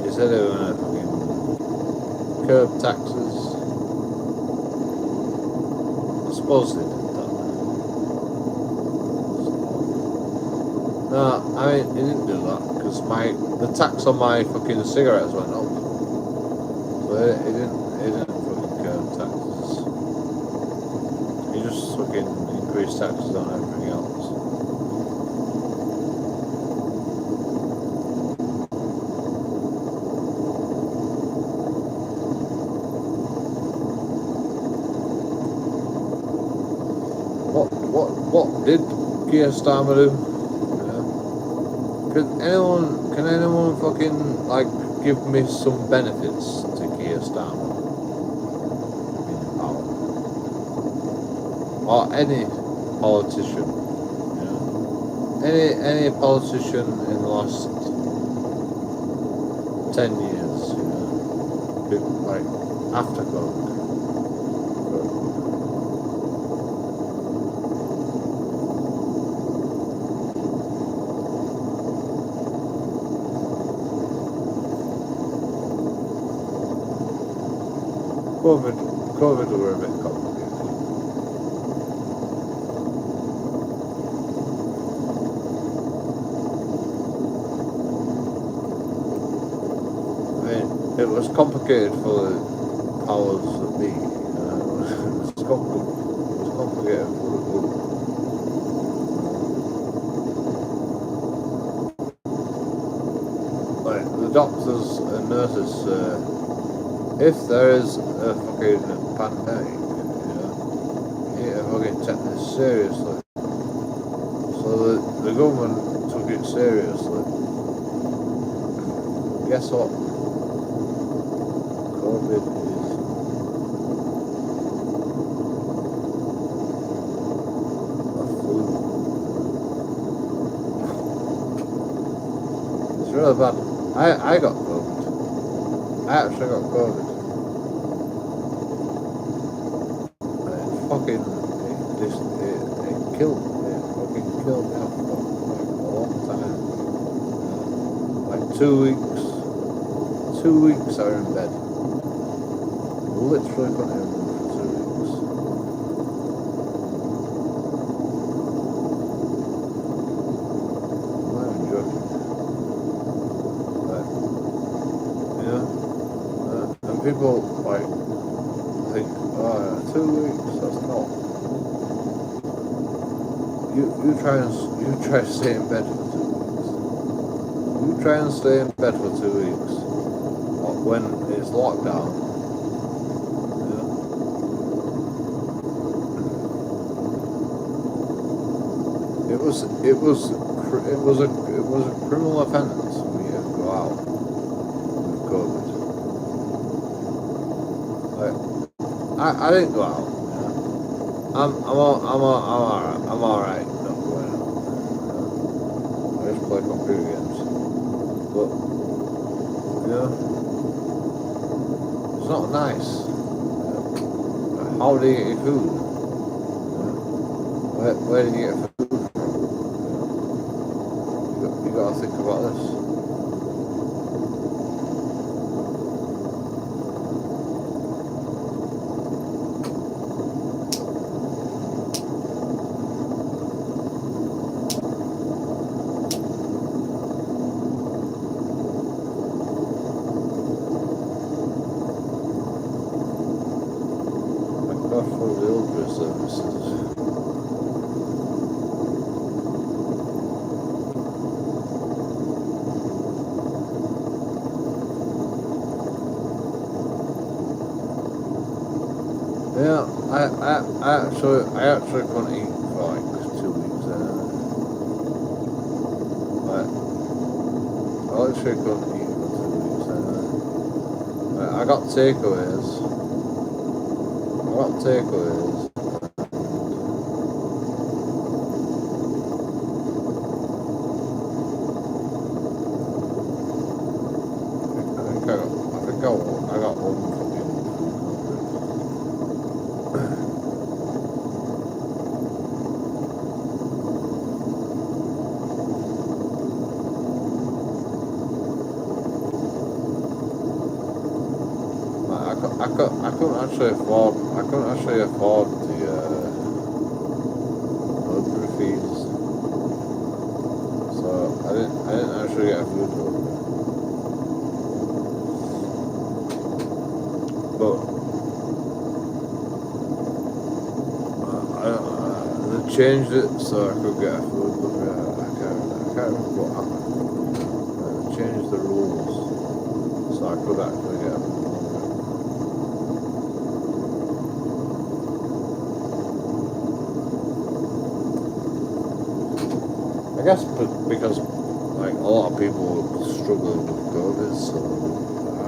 He said they were going to fucking curb taxes. I suppose they did that. No, I mean, he didn't do that because the tax on my fucking cigarettes went up. So he didn't fucking curb taxes. He just fucking increased taxes on everything else. What did Keir Starmer do? Can anyone fucking like give me some benefits to Keir Starmer in power? Or any politician, any politician in the last 10 years, like after COVID. COVID were a bit complicated. I mean, it was complicated for the powers that be. It was complicated for the group. Like the doctors and nurses. If there is a fucking pandemic, you need to fucking take this seriously. So the government took it seriously. Guess what? COVID is a flu. It's really bad. I got COVID. I actually got COVID. It killed me. It fucking killed me off for like a long time. Like 2 weeks. 2 weeks I was in bed. Literally couldn't even move for 2 weeks. I'm not even joking. And people like think, oh, 2 weeks, that's not. You try to stay in bed for 2 weeks. You try and stay in bed for 2 weeks when it's lockdown. It was a criminal offence for me to go out with COVID. Like, I didn't go out. I'm alright not going out. I just play computer games. But it's not nice. How do you get your food? Where do you get food from? You gotta think about this. For the Ultra services. Yeah, I actually couldn't eat for like 2 weeks. I literally couldn't eat for 2 weeks. I got takeaways. I got one fucking I couldn't actually afford the delivery fees. So changed it so I could get a food, but I can't remember what happened. I changed the rules so I could actually get a food. I guess because like a lot of people struggle with COVID, so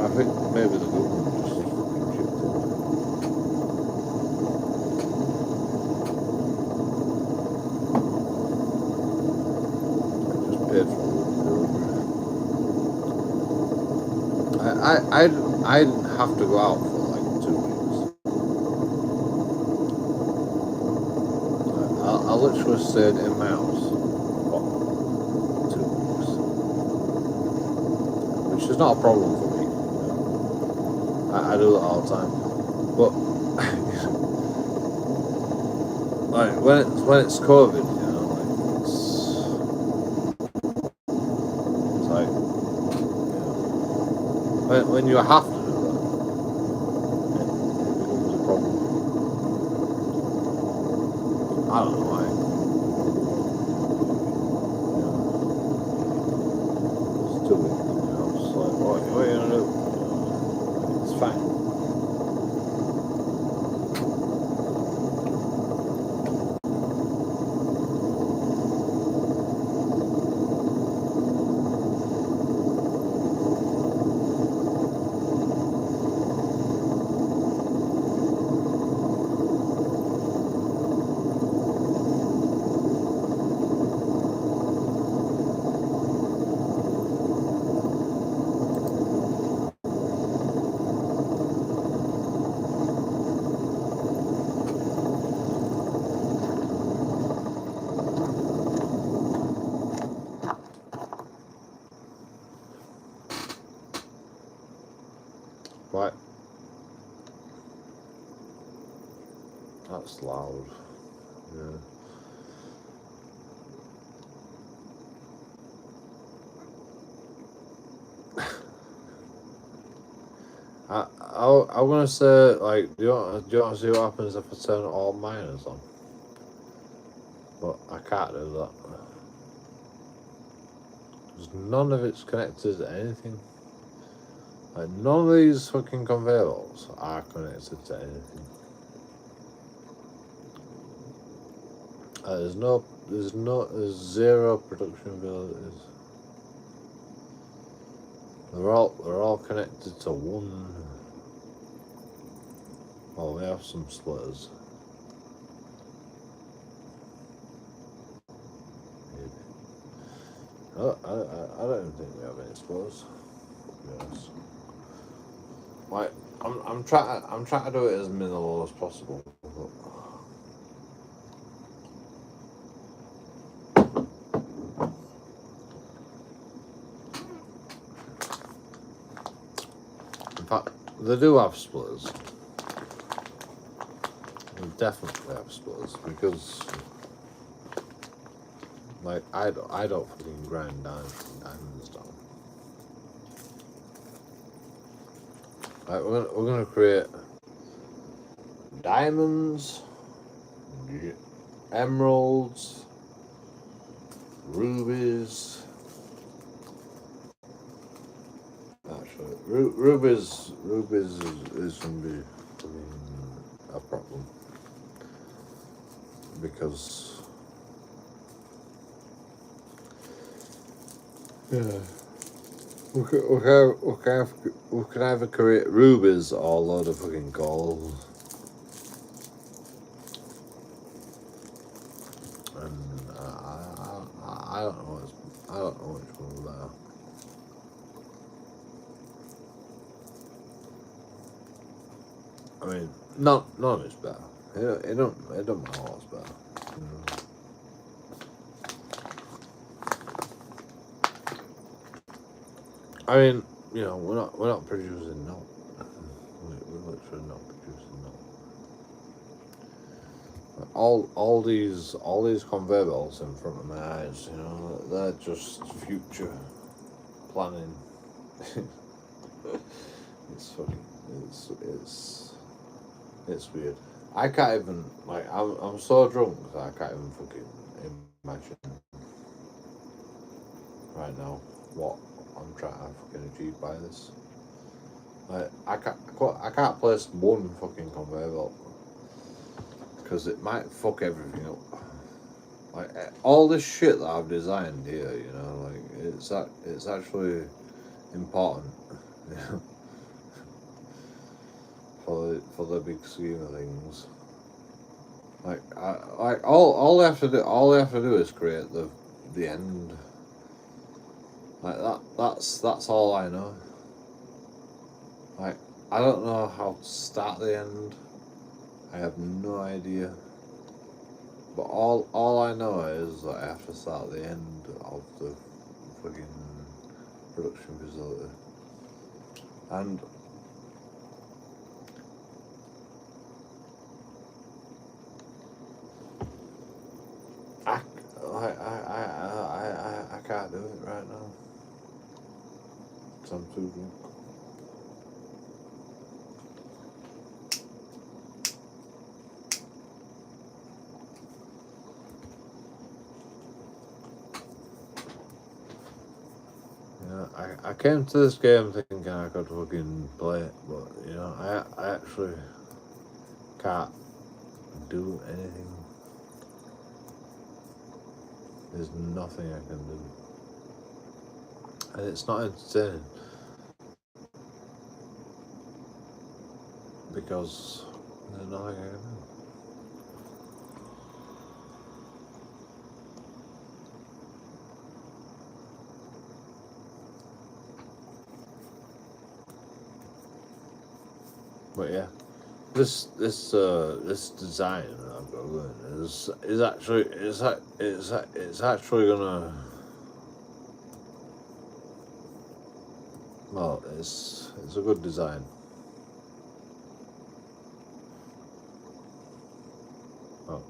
I think maybe the government just fucking chipped in. Just paid for it. I didn't have to go out for like 2 weeks. I literally stayed in my house for 2 weeks, which is not a problem for me. I do that all the time, but like when it's COVID, it's like when you have to do that, it becomes a problem. I don't know why. It's 2 weeks, just like what are you gonna do? It's fine. Right. That's loud. Yeah. I'm gonna say, like, do you want to see what happens if I turn all miners on? But I can't do that. Because none of it's connected to anything. Like, none of these fucking conveyor belts are connected to anything. There's zero production abilities. They're all connected to one. Oh, we have some splitters. Maybe. I don't even think we have any splitters. To be honest. Like, I'm trying to do it as minimal as possible. In fact, they do have splitters. They definitely have splitters because, like, I don't fucking grind diamonds down. Like, we're gonna create diamonds, emeralds, rubies. Actually, rubies is gonna be a problem because we can either create rubies or a load of fucking gold. And I don't know which one is better. I mean, none of it's better. It don't matter what's better. I mean, we're not producing no. We're literally not producing no. All these conveyor belts in front of my eyes, they're just future planning. It's fucking it's weird. I can't even, like, I'm so drunk that I can't even fucking imagine right now what I'm trying to fucking achieve by this. Like, I can't place one fucking conveyor belt because it might fuck everything up. Like, all this shit that I've designed here, you know, like, it's actually important, you know, for the big scheme of things. Like, all they have to do is create the end. Like that's all I know. Like, I don't know how to start the end. I have no idea. But all I know is that I have to start the end of the fucking production facility. And I I can't do it right now. 'Cause I'm too drunk. You know, I came to this game thinking I could fucking play it, but you know, I actually can't do anything. There's nothing I can do. And it's not entertaining. Because there's nothing I can do. But yeah, this design that I've got going is actually it's actually gonna, well, it's a good design. Oh.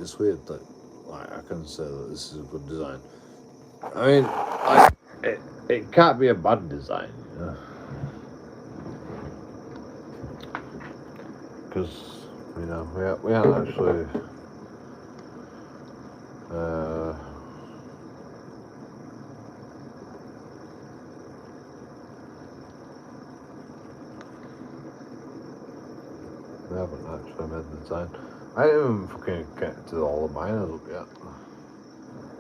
It's weird that, like, I can say that this is a good design. I mean, like, it can't be a bad design, you know, because you know we haven't actually we haven't actually made the design. I didn't even fucking get to all the miners up yet.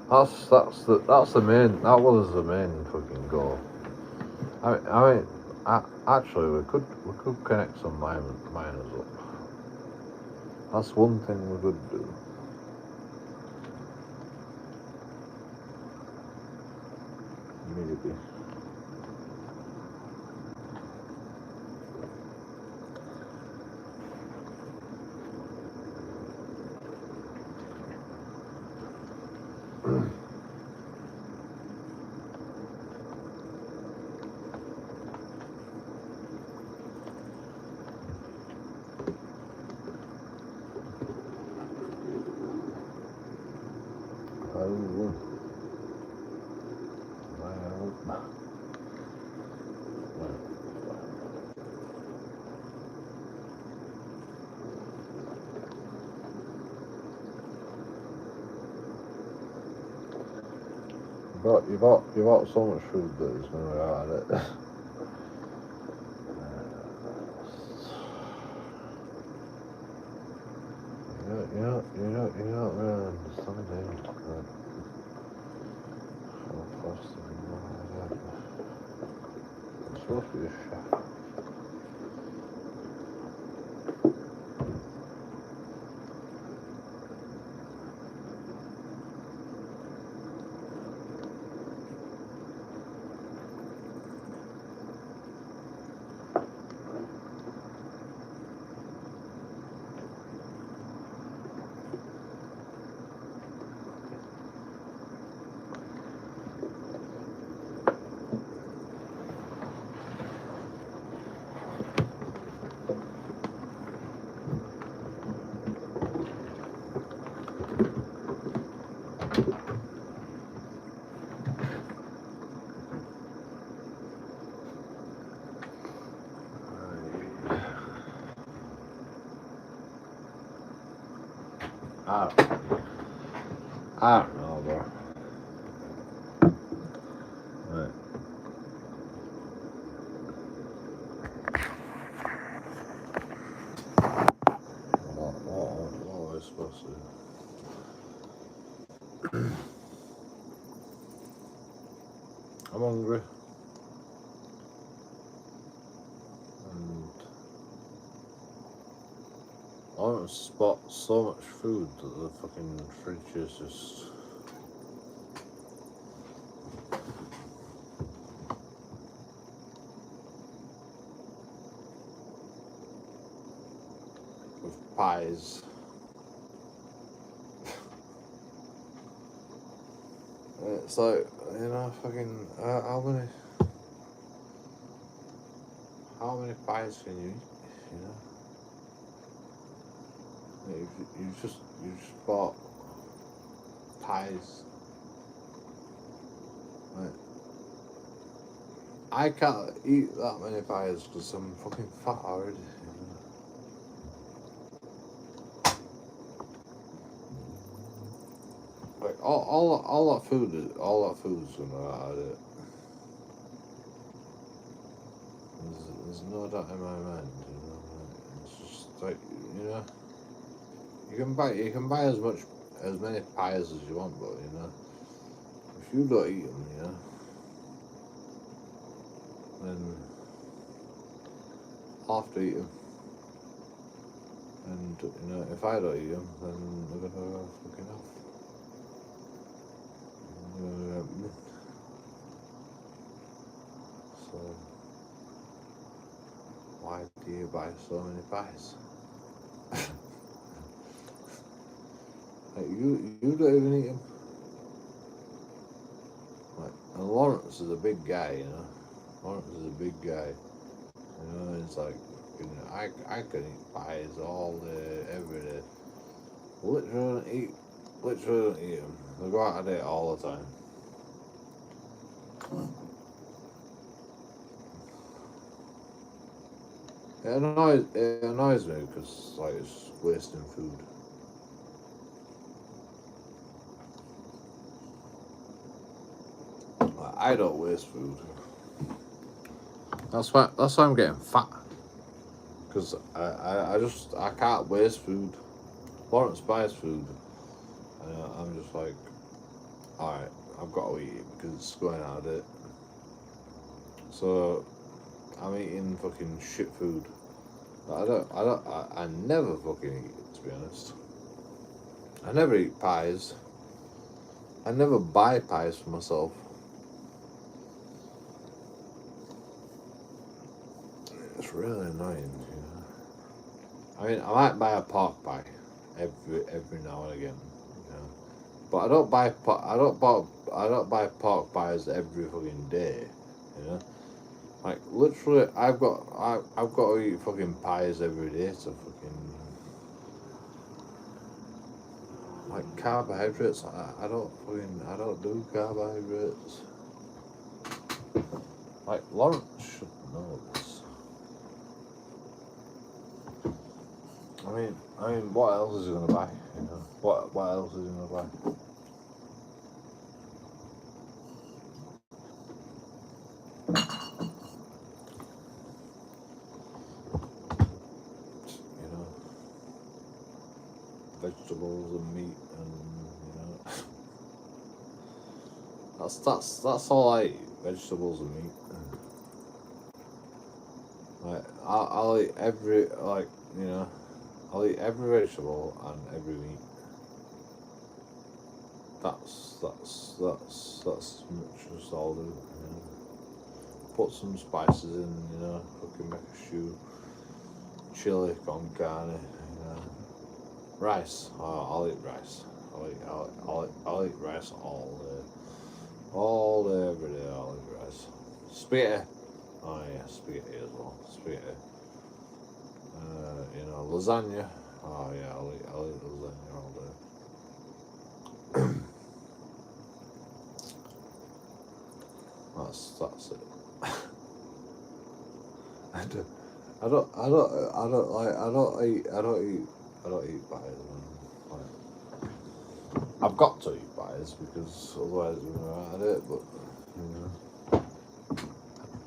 That's the main. That was the main fucking goal. I mean, actually, we could connect some miners up. That's one thing we could do. Maybe. You bought so much food that it's going to be hard, isn't it? You don't really understand it. It's supposed to be a chef. I don't know, bro. Right. What was I supposed to do? I'm hungry. And I want to spot so much food that the fucking fridge is just... with pies. It's like, fucking, how many pies can you eat, you just bought pies. Like, I can't eat that many pies because I'm fucking fat already, Like all that food is gonna out of it. There's no doubt in my mind, It's just like, you can buy as many pies as you want, but if you don't eat them, then I'll have to eat them. And if I don't eat them, then they're gonna go fucking off. So why do you buy so many pies? Like, you don't even eat them. Like, and Lawrence is a big guy, Lawrence is a big guy. It's like, I can eat pies all day, every day. Literally don't eat them. They go out of date all the time. It annoys me because like it's wasting food. Like, I don't waste food. That's why I'm getting fat. Because I can't waste food. Lawrence buys food, and I'm just like, alright, I've got to eat it because it's going out of date. So I'm eating fucking shit food. I never fucking eat it, to be honest. I never eat pies. I never buy pies for myself. It's really annoying, I mean, I might buy a pork pie every now and again, but I don't buy pork pies every fucking day, Like literally, I've got to eat fucking pies every day to fucking like carbohydrates. I don't do carbohydrates. Like Lawrence should know this. I mean, what else is he gonna buy? What else is he gonna buy? Vegetables and meat and that's all I eat. Vegetables and meat. Like I'll eat I'll eat every vegetable and every meat. That's much as I'll do. Put some spices in, fucking make a stew. Chili con carne, rice. I'll eat rice. I'll eat rice all day, every day. I'll eat rice. Spaghetti. Oh yeah, spaghetti as well. Spaghetti. Lasagna. Oh yeah, I'll eat lasagna all day. That's it. I don't eat pies, man. Like, I've got to eat pies because otherwise I'm not at it. But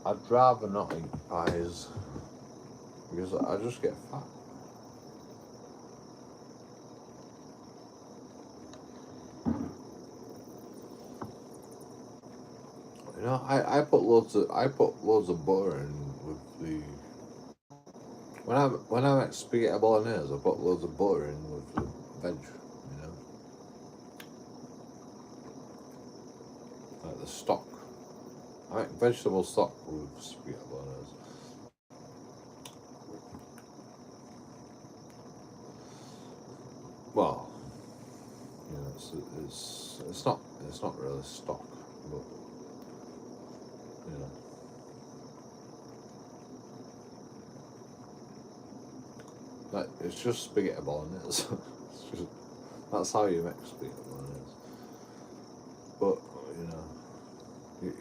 I'd rather not eat pies because I just get fat. You know, I put loads of butter in with the when I make spaghetti bolognese. I put loads of butter in with the veg. You know, like the stock. I make vegetable stock with spaghetti bolognese. Well, you know, it's not really stock, but you know. Like, it's just spaghetti bolognese. That's how you make spaghetti bolognese. But you know,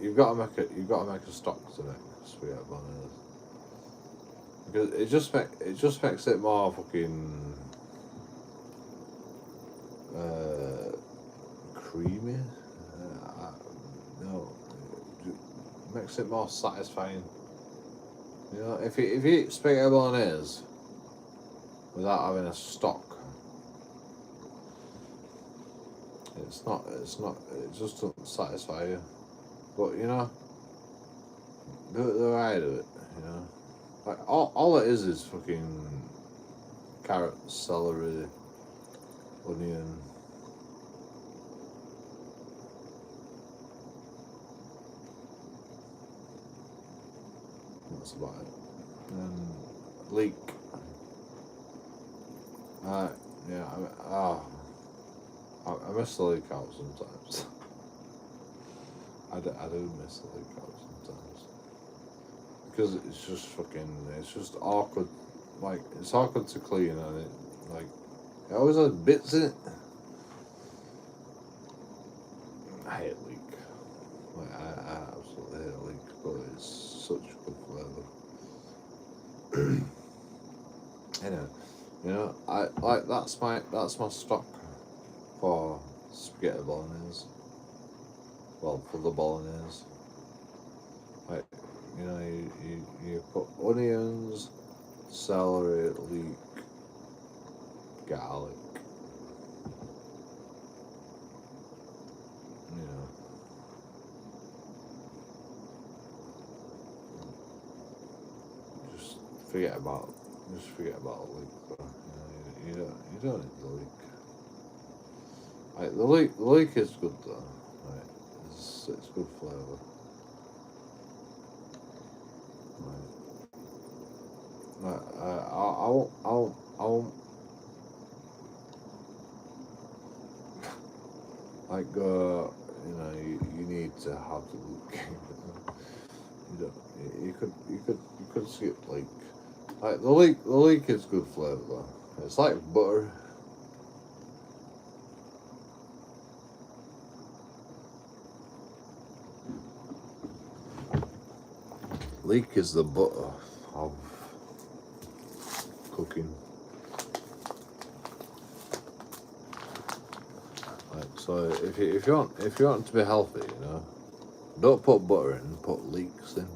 you've got to make a stock to make spaghetti bolognese because it just makes it more fucking creamy. No, it makes it more satisfying. You know, if you eat spaghetti bolognese without having a stock, it just doesn't satisfy you. But you know, do it the way I do it. You know, like all it is fucking carrot, celery, onion. That's about it. And leek. Yeah. I miss the leek out sometimes. I do miss the leek out sometimes because it's just awkward. Like, it's awkward to clean, and it always has bits in it. I hate leek. Like, I absolutely hate leek, but it's such good flavour. Anyway, you know, I like that's my stock for spaghetti bolognese. Well, for the bolognese, like, you know, you put onions, celery, leek, garlic. You know, forget about the leek. Though. You know, you don't need the leek. Like, the leek is good though. Right, it's good flavour. Right, I won't like you know, you need to have the leek. You don't. You could skip leek. Like, the leek is good flavour though. It's like butter. Leek is the butter of cooking. Like, so if you want to be healthy, you know, don't put butter in. Put leeks in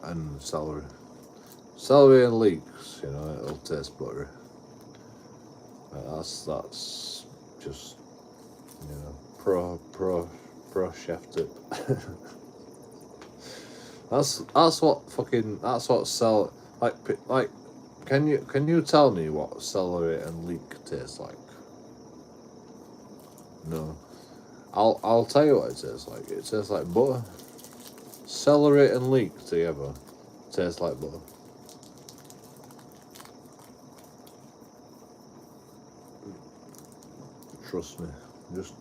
and celery. Celery and leeks, you know, it'll taste buttery. That's just, you know, pro chef tip. that's what like. Can you tell me what celery and leek taste like? No. I'll tell you what it tastes like. It tastes like butter. Celery and leek together taste like butter. Trust me. Just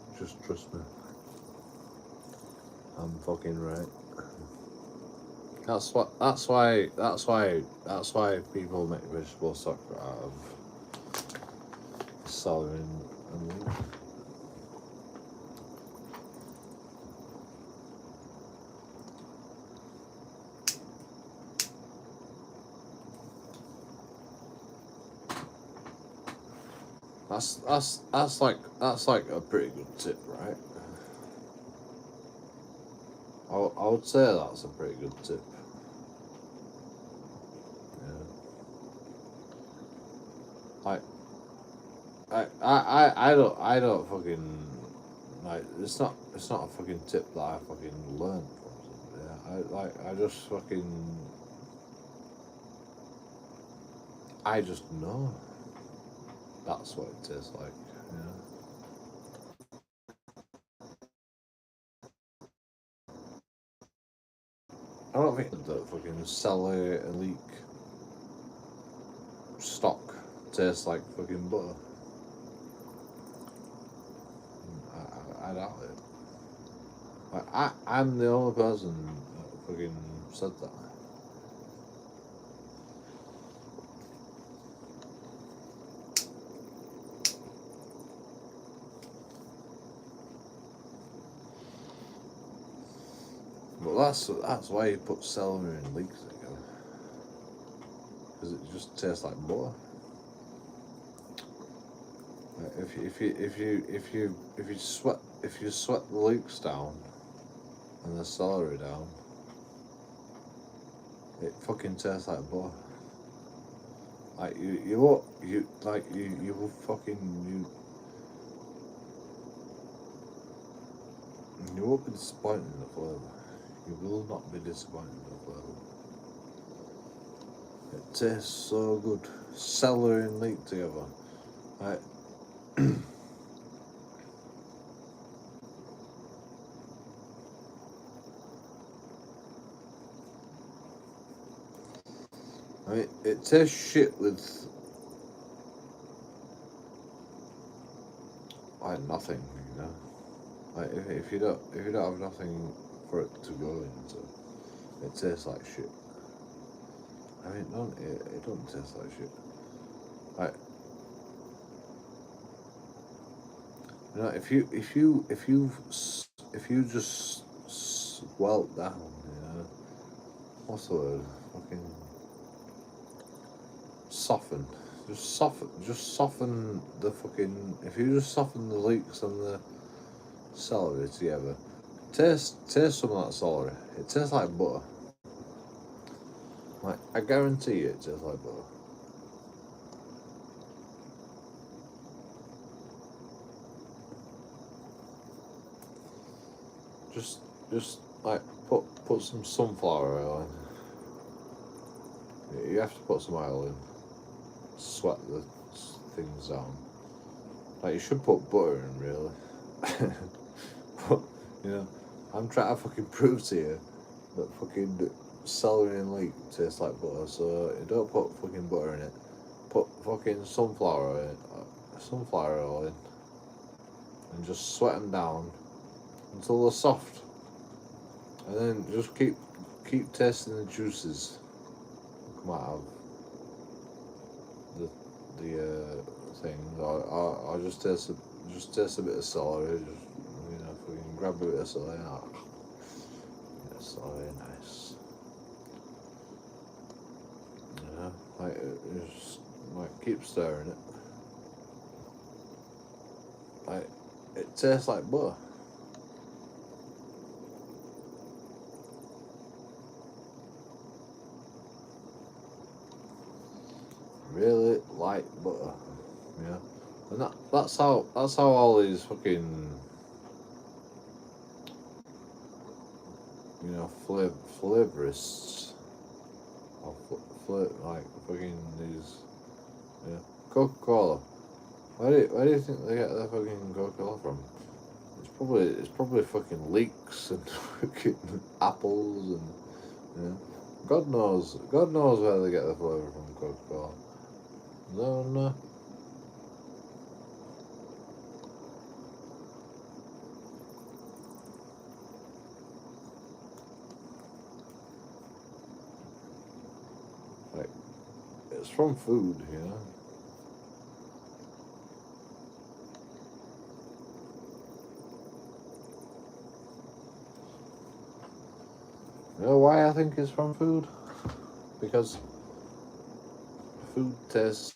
trust me. I'm fucking right. That's why people make vegetable stock out of celery and leek. That's like a pretty good tip, right? I would say that's a pretty good tip. Yeah. Like I don't fucking like it's not a fucking tip that I fucking learned from somebody. I just fucking I just know that's what it tastes like. Yeah. I don't think that fucking celery and leek stock tastes like fucking butter. I doubt it. I'm the only person that fucking said that. But that's why you put celery and leeks together, because it just tastes like butter. If you sweat the leeks down and the celery down, it fucking tastes like butter. Like you won't you will fucking you won't be disappointed in the flavour. You will not be disappointed in the flavour. It tastes so good. Celery and leek together. Like I mean, it tastes shit with like nothing, you know. Like if you don't have nothing for it to go into, it tastes like shit. I mean, it don't taste like shit. Like you know, if you just swell down, you know, what's the word? Fucking soften. Just soften the fucking. If you just soften the leeks and the celery together, taste some of that celery. It tastes like butter. Like I guarantee you, it tastes like butter. Just like put some sunflower oil in. You have to put some oil in. Sweat the things down. Like you should put butter in, really. But you know, I'm trying to fucking prove to you that fucking celery and leek taste like butter. So you don't put fucking butter in it. Put fucking sunflower oil in, and just sweat them down until they're soft, and then just keep tasting the juices that come out of the thing. I just taste a bit of celery. Just fucking grab a bit of celery. Yeah, celery, nice. Yeah, like just like keep stirring it. Like it tastes like butter. Really light butter. Yeah, and that's how all these fucking flavorists or like fucking these Coca-Cola. Where do you think they get their fucking Coca-Cola from? It's probably fucking leeks and fucking apples and God knows where they get the flavour from Coca-Cola. Don't know. Like it's from food, you know. You know why I think it's from food? Because food tastes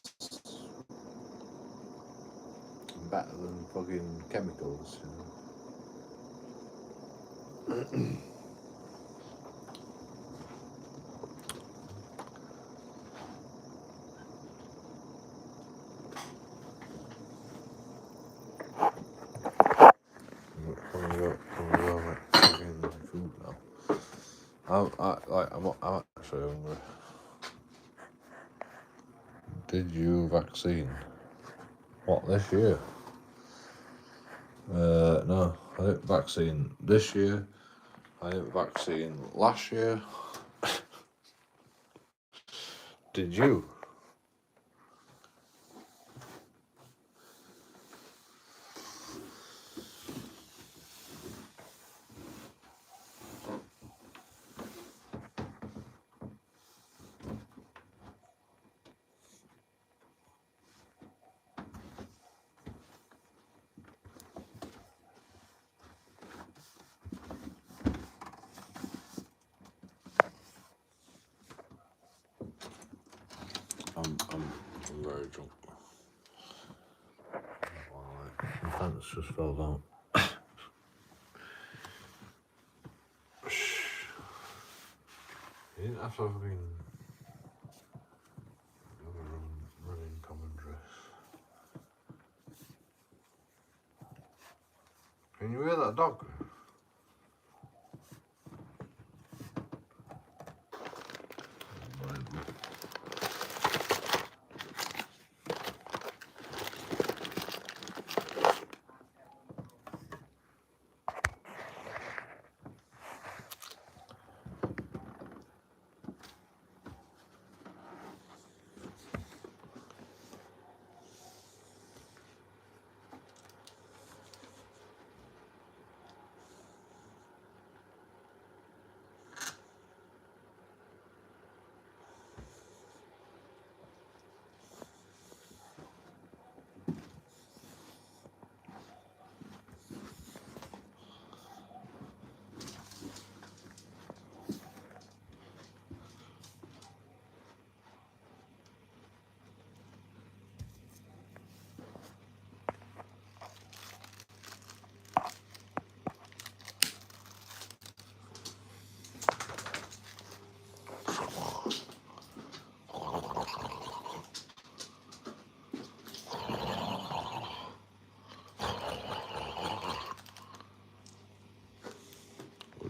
better than fucking chemicals, you know. Food now. I'm actually hungry. Did you vaccine? What, this year? No, I didn't vaccine this year. I didn't vaccine last year. Did you? I'm very drunk. My pants just fell down. You didn't have to have been running commentary. Can you hear that dog?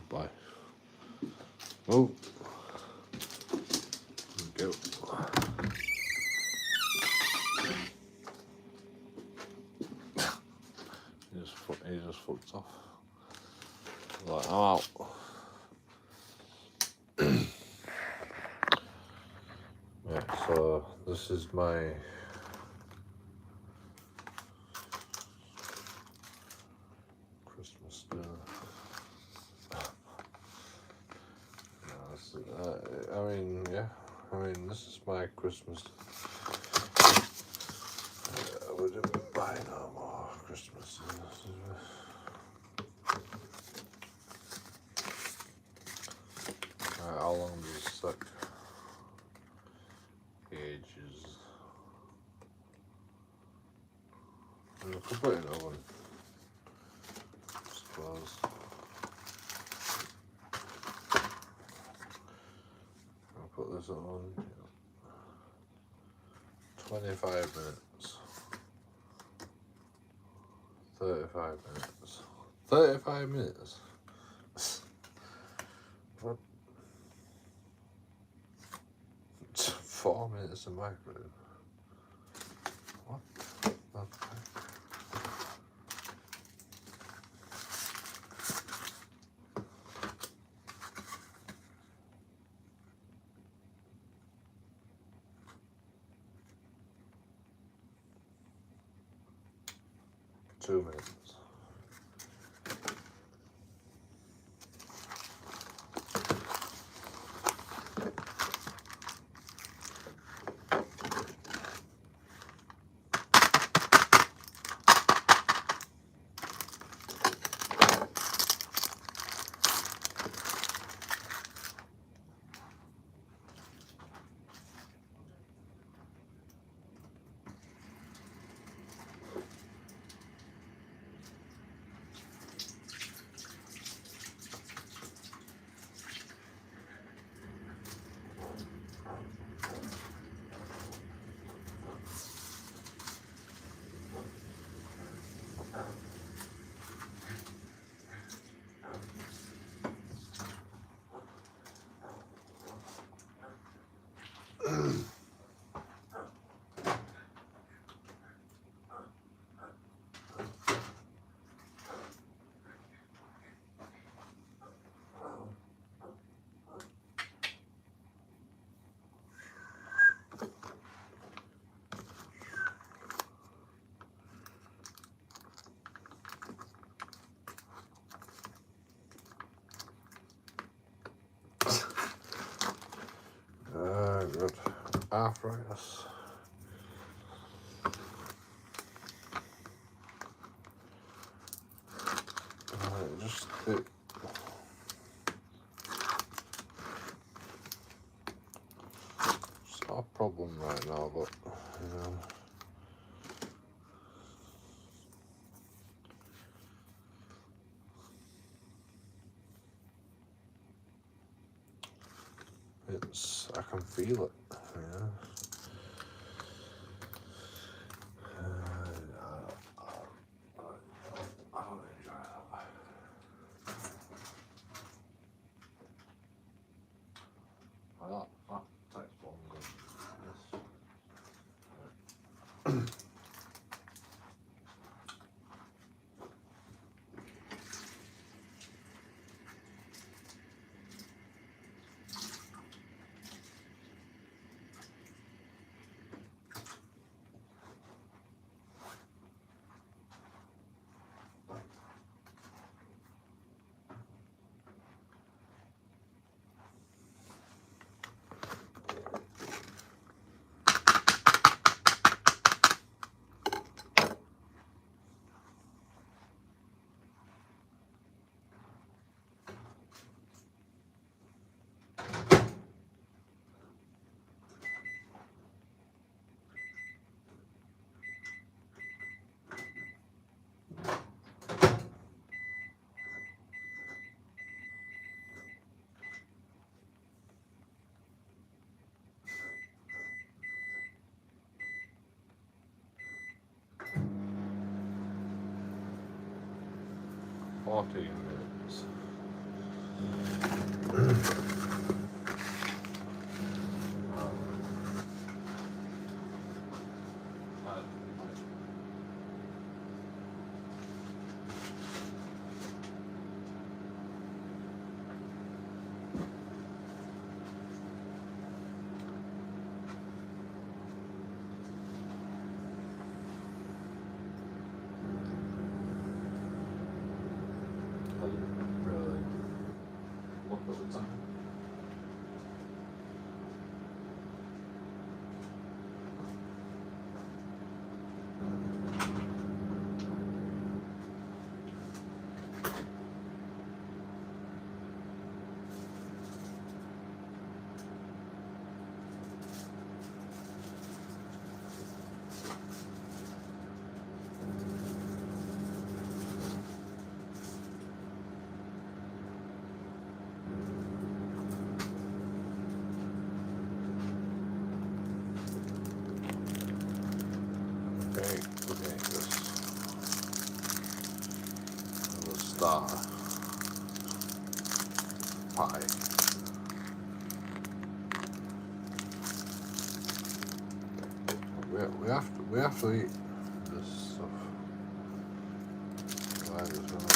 Goodbye. Oh. There we go. He just fucked off. Like, I'm out. Yeah, so this is my Christmas dinner. This is my Christmas. We didn't buy no more Christmas dinners. How long does it suck? Ages. I could put it in the oven, I suppose. I'll put this on 25 minutes. 35 minutes. 35 minutes? What? 4 minutes in microwave. What? Okay. Two minutes. arthritis. It's not a problem right now, but you know. I can feel it, you know. I don't enjoy that. That takes longer. Yes. 14 minutes. Really look at the time. Okay, this the star pie. We have to eat this stuff. Right, it's gonna go.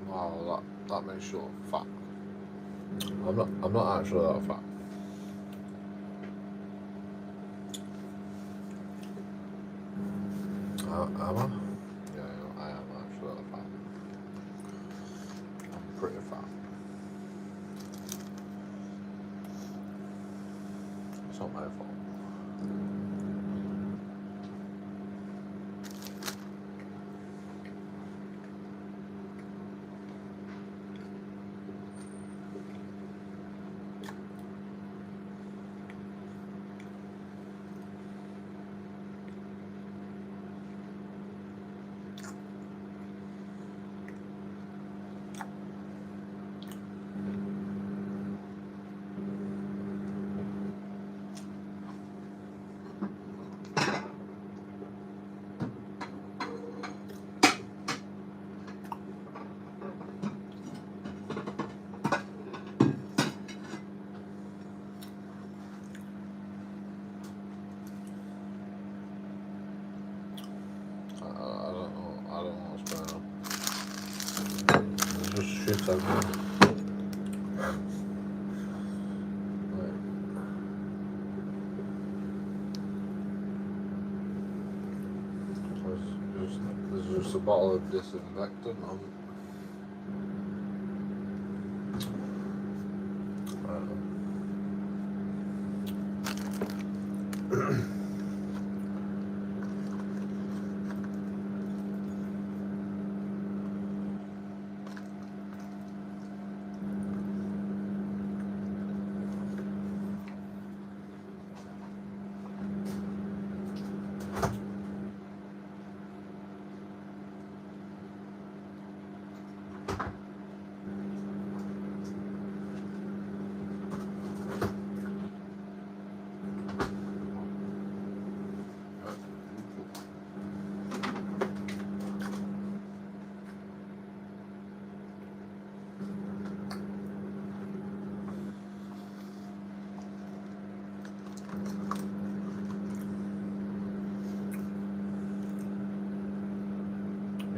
Wow, that makes you look fat. I'm not actually that fat. Am I? Yeah, I am actually that fat. I'm pretty fat. not my fault. I don't know what's going on. There's just shit everywhere. There's just a bottle of disinfectant on.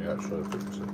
Yeah, actually fix it.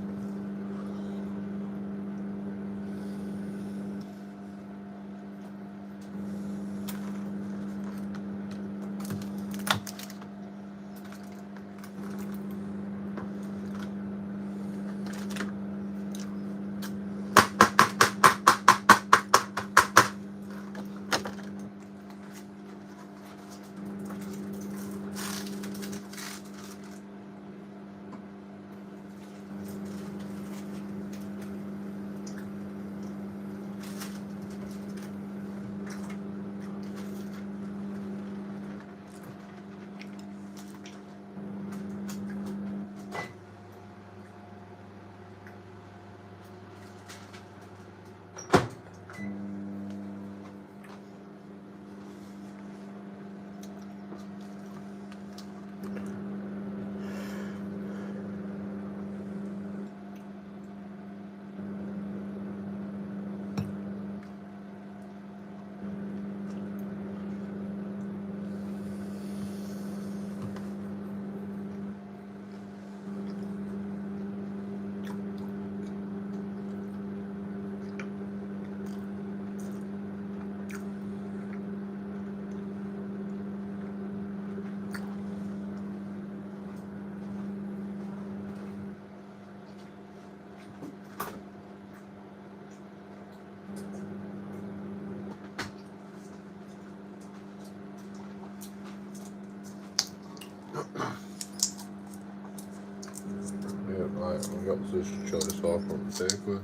Yeah, right, we got this choice off from the takeaway.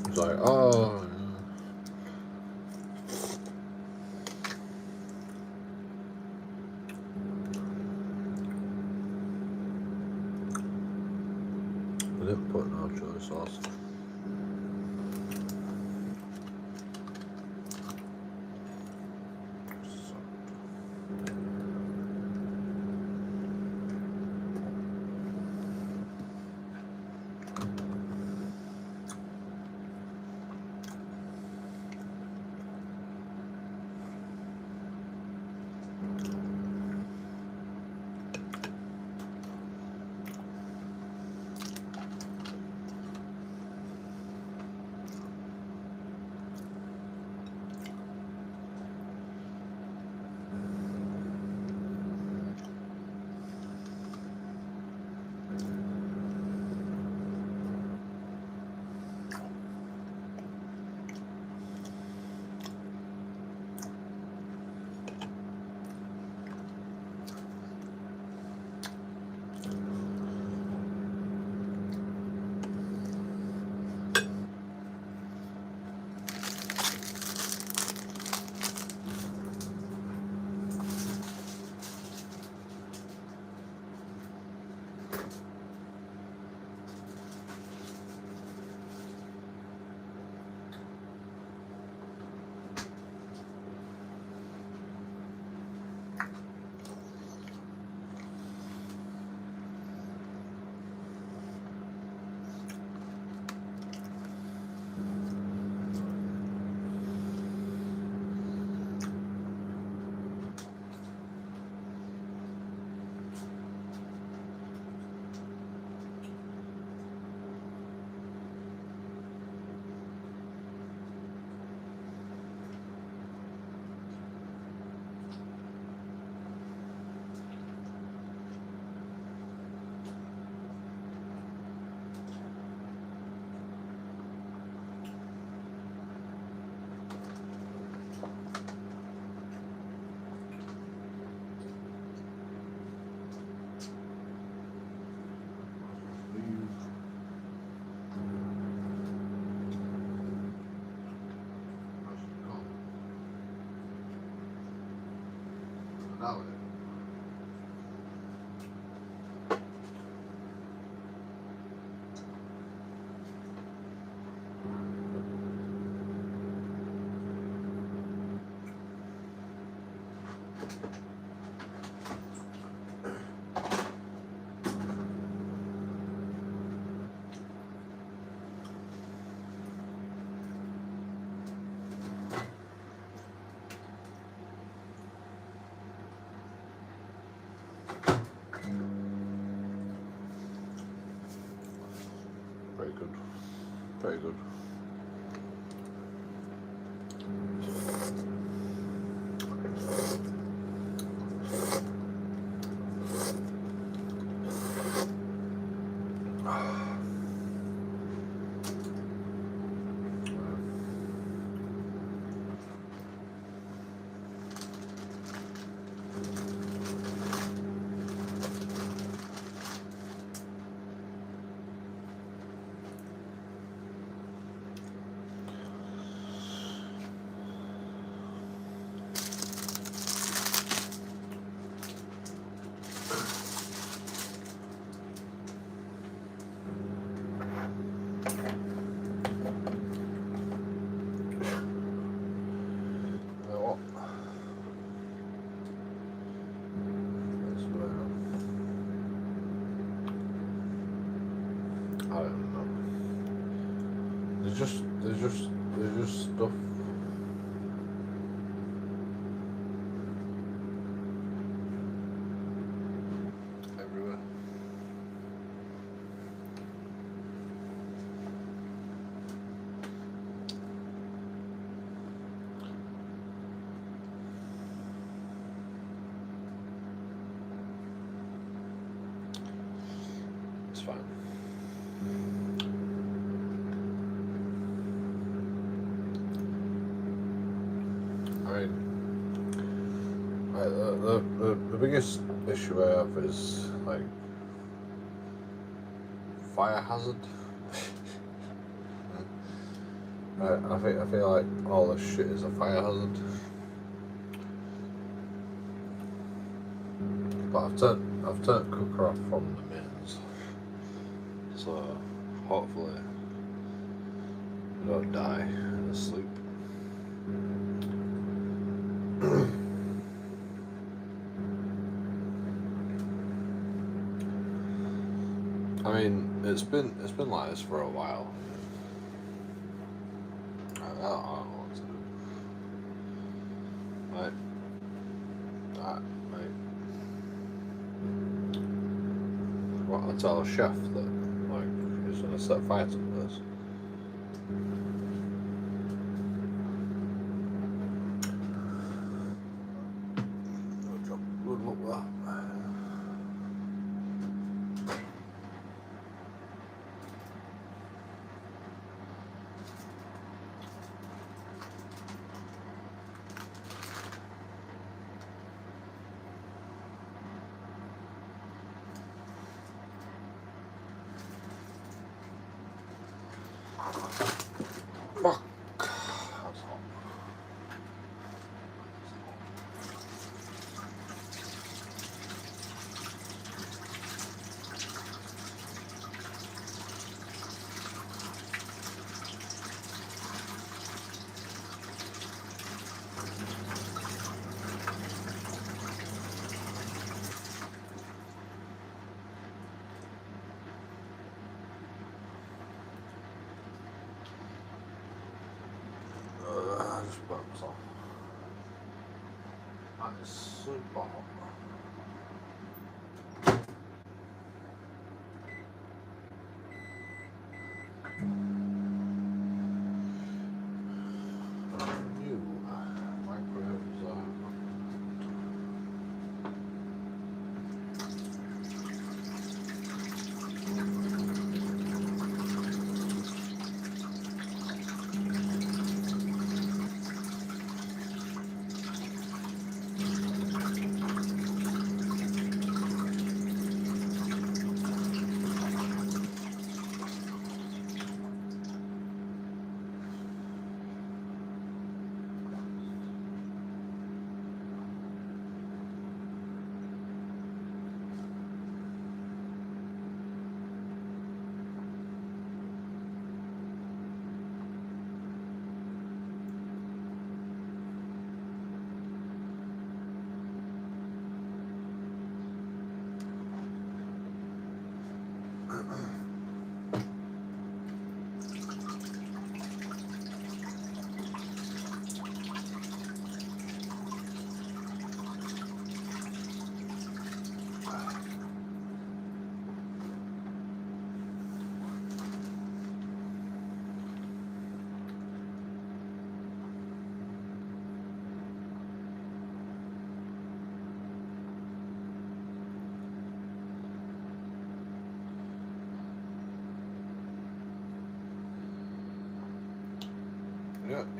It's like, oh, I didn't put no chili sauce. Now very good. Very good. I don't know. There's just stuff. Everywhere. It's fine. I mean, the biggest issue I have is like fire hazard. I feel like all this shit is a fire hazard. But I've turned cooker off from the mains, so hopefully I don't die in sleep. I mean, it's been like this for a while. I don't know what to do. What, I tell a chef that like he's gonna set fire to this. Good luck with that. Fuck. That's hot. Just burnt myself. That is super hot. New microwaves are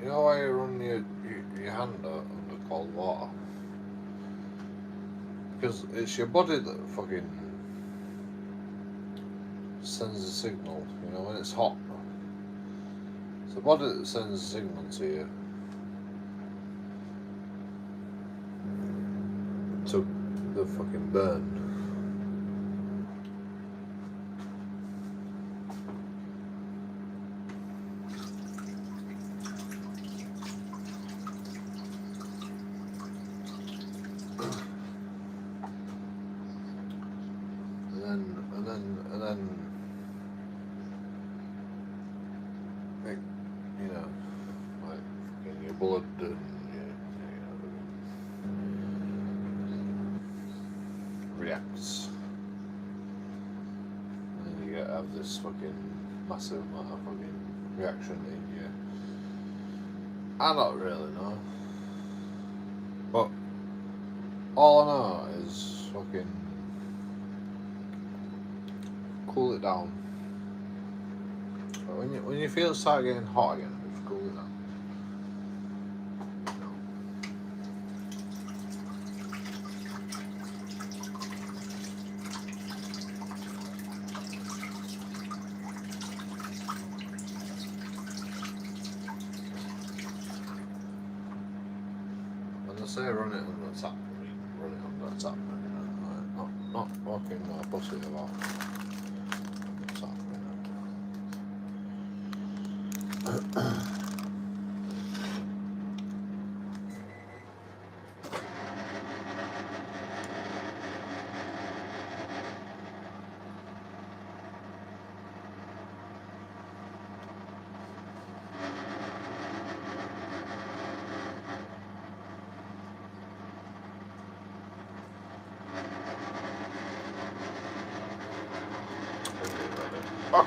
You know why you run your hand under cold water? Because it's your body that fucking sends a signal, you know, when it's hot. It's the body that sends a signal to you to the fucking burn. And then, you know, like fucking your blood and reacts. And then you have this fucking massive amount of fucking reaction in you. I don't really know. But all I know is fucking cool it down. But when you feel it start getting hot again, just cool it down. When I say run it on the tap, I mean run it on the tap. You know, not fucking pussy about the tap. You know. Oh.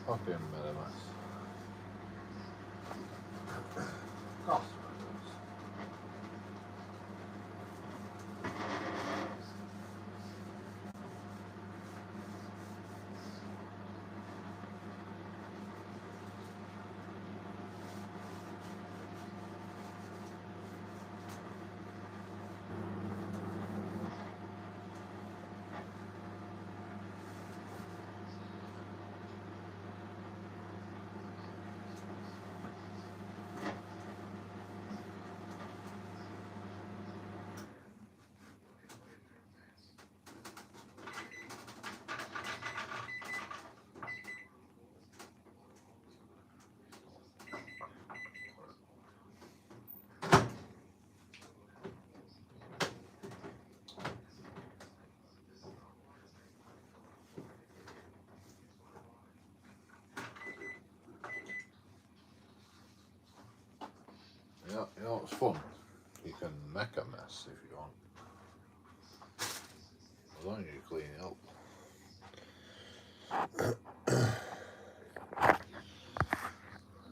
Fucking mess. know what's fun? You can make a mess if you want. As long as you clean it up.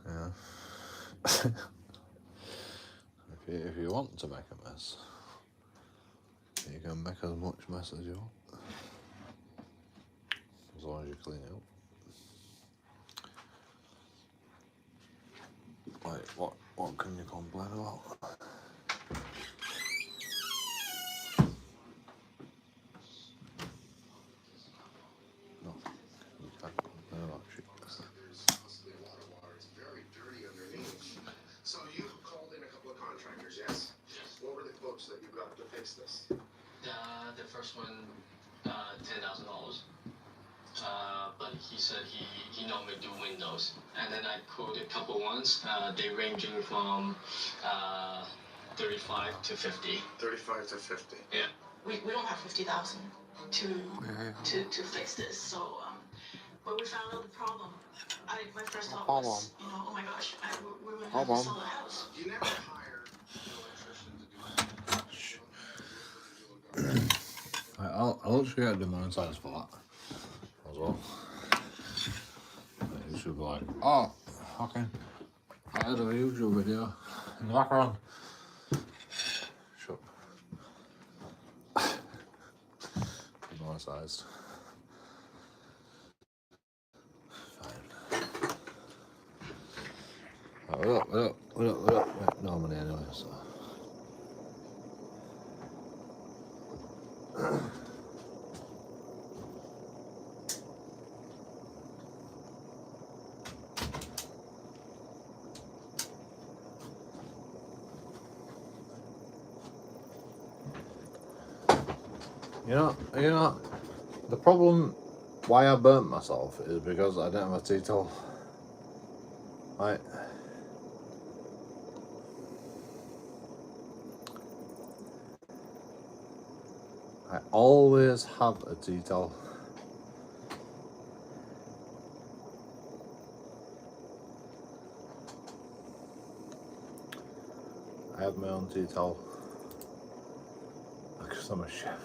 Yeah. if you want to make a mess, you can make as much mess as you want. As long as you clean it up. Like, what can you complain about? No, you can't complain about shit. So you called in a couple of contractors, yes? What were the quotes that you got to fix this? The first one, $10,000. But he said he normally do windows, and then I quoted a couple ones. They ranging from 35 to 50. 35 to 50. Yeah. We don't have 50,000 to fix this. So but we found out the problem. My first thought was, oh my gosh, we're gonna have to sell the house. You never hired an electrician to do that. I'll actually get demonetized for that as well. You should be like, oh, okay, I had a YouTube video in the background. Shut up. Demonetized. Fine. Right, we don't no money anyway, so. You know, the problem why I burnt myself is because I didn't have a tea towel. Right. I always have a tea towel. I have my own tea towel because I'm a chef.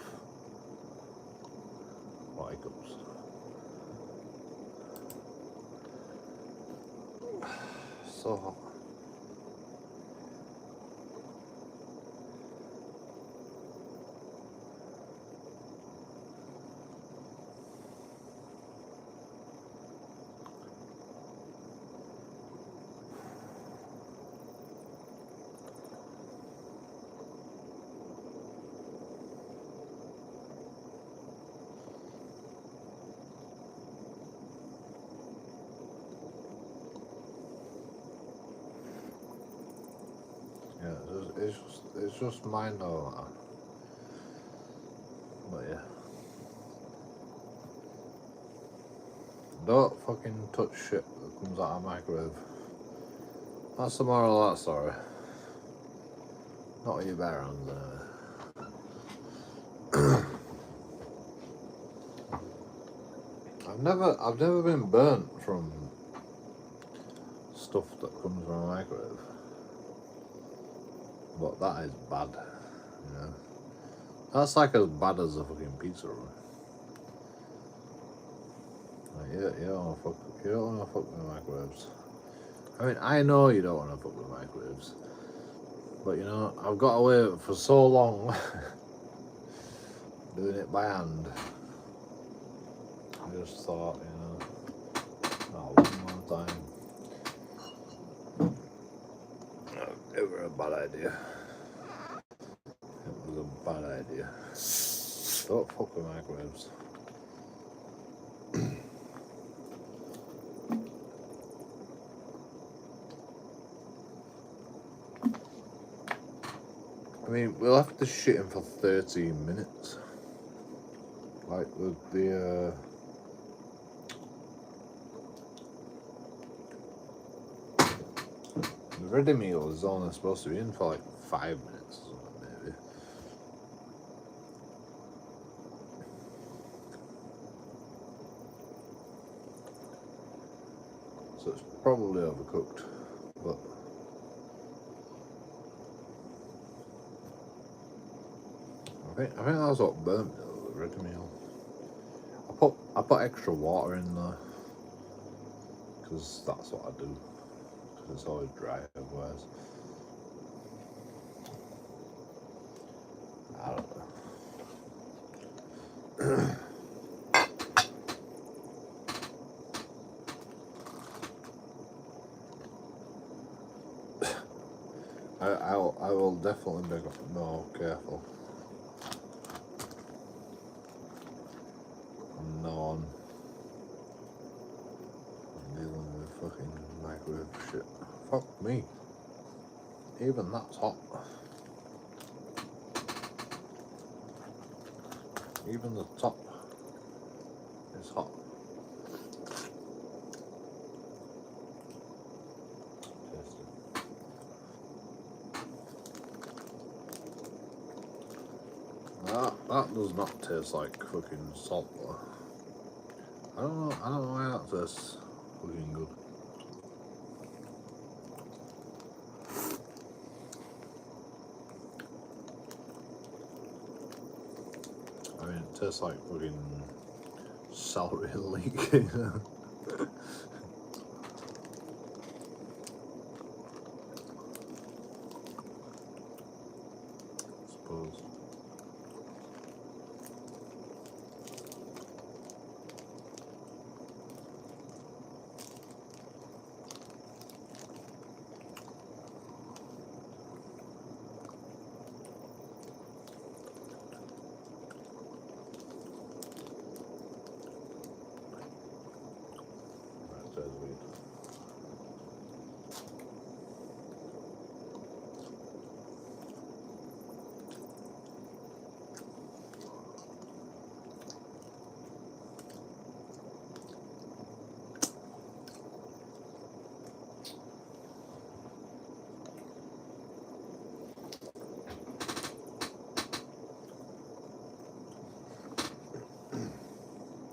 What it goes. So hot. Yeah, it's just mind over that. But yeah. Don't fucking touch shit that comes out of the microwave. That's the moral of that story. Not with your bare hands anyway. I've never been burnt from stuff that comes from a microwave. But that is bad, you know. That's like as bad as a fucking pizza oven. Like, you don't wanna fuck with microwaves. I mean, I know you don't wanna fuck with microwaves. But you know, I've got away for so long doing it by hand. I just thought, you know, one more time. It was a bad idea. It was a bad idea. Don't fuck with microwaves. I mean, we left the shit in for 13 minutes. Like with the ready meal is only supposed to be in for like 5 minutes or something, maybe. So it's probably overcooked, but think that's what burnt me, the ready meal. I put extra water in there because that's what I do. Because it's always dry otherwise. I don't know. I will definitely be more careful. From now on, I'm dealing with fucking microwave shit. Fuck me. Even that's hot. Even the top is hot. Tasty. That does not taste like fucking salt though. I don't know why that tastes fucking good. I mean, it tastes like fucking celery leek. Suppose.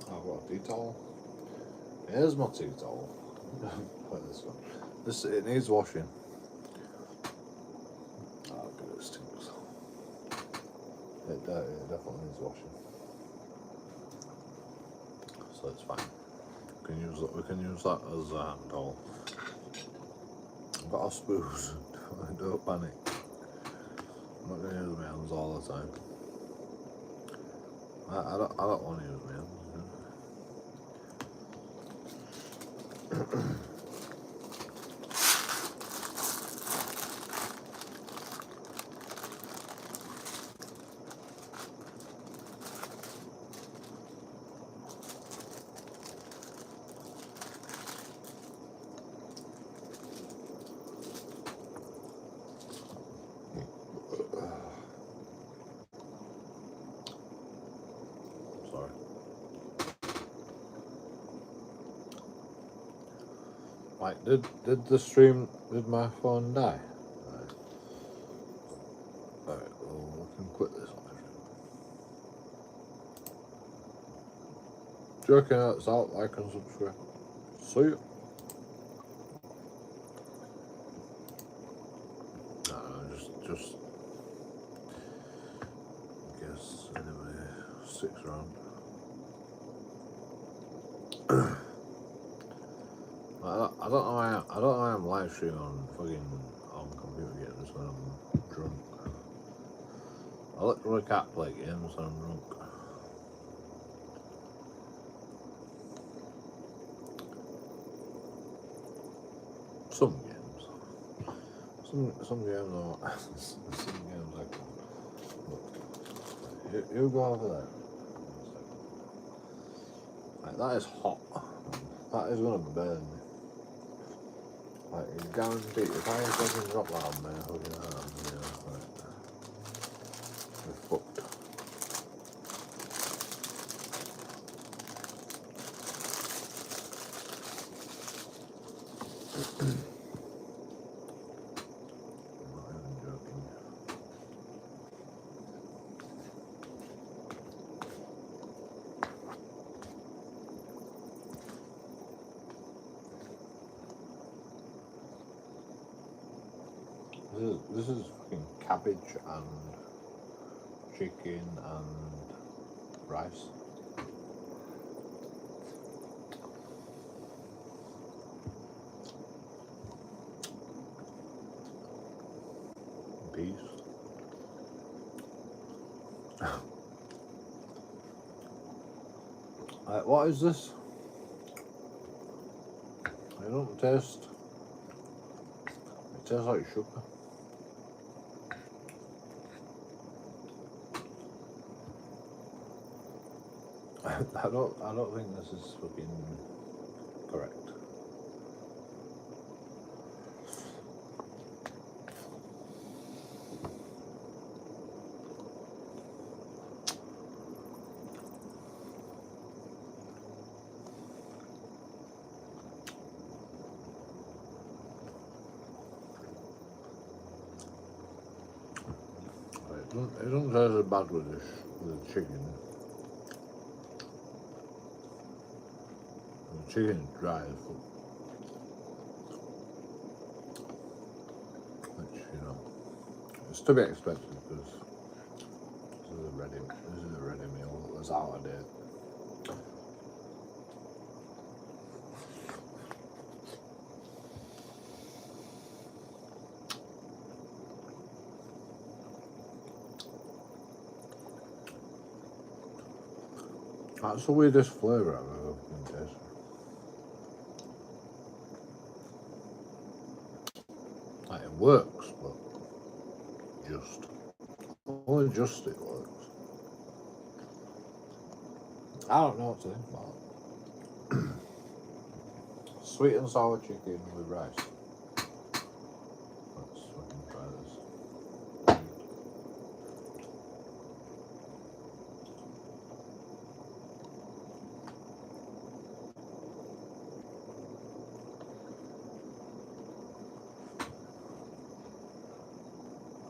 I've got a tea towel. Here's my tea towel. Put this one. It needs washing. Oh, God, it stinks. It definitely needs washing. So it's fine. We can use that as a hand towel. I've got a spooze. Don't panic. I'm not going to use my hands all the time. I don't want to use my hands. Sorry. Like, did my phone die? Alright, well, we can quit this one. JoeKingAudits out, like and subscribe. See you. Just I guess anybody sticks around. I don't know why I'm live streaming on computer games when I'm drunk. I literally can't play games when I'm drunk. Some games. Some games are some games I can. Look, you go over there. Like, that is hot. That is gonna burn me. Like, it's guaranteed. If I fucking drop that on my fucking arm, like, we're fucked. I'm not even joking. This is fucking cabbage and chicken and rice. Peas. What is this? It don't taste. It tastes like sugar. I don't think this is fucking correct. It don't taste as bad with the chicken. The chicken's dry as fuck. Which, you know, it's to be expected because this is a ready meal that's out of date. That's the weirdest flavour I've ever tasted. Like, it works, but only just it works. I don't know what to think about it. Sweet and sour chicken with rice. Let's fucking try this.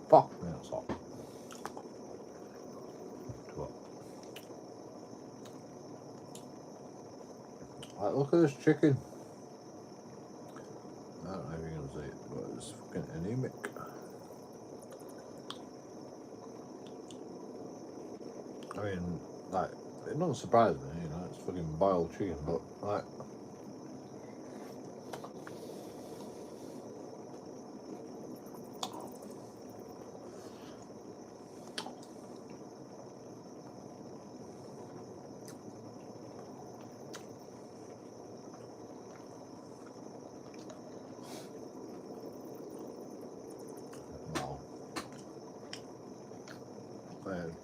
Fuck me, that's hot. Too hot. Like, look at this chicken. I don't know if you're gonna see it, but it's fucking anemic. I mean, like, it don't surprise me, you know, it's fucking boiled chicken, but, like,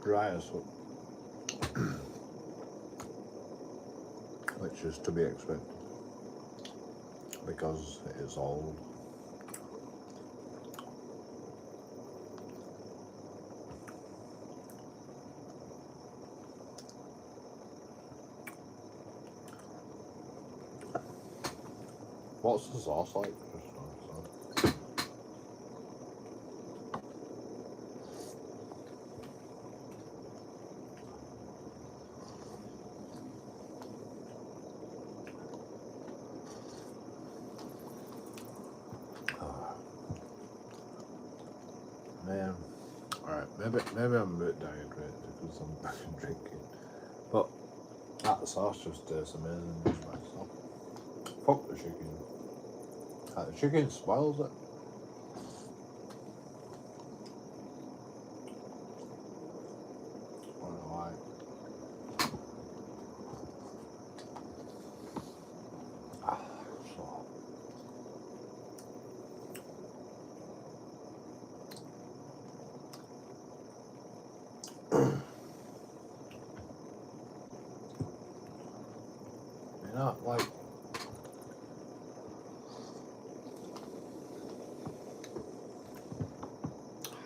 dry as fuck. Which is to be expected because it is old. What's the sauce like? Man, alright, maybe I'm a bit dehydrated because I'm fucking drinking. But that sauce just tastes amazing by itself. Fuck the chicken. Like, the chicken spoils it. I don't know why. So hot. You know, like,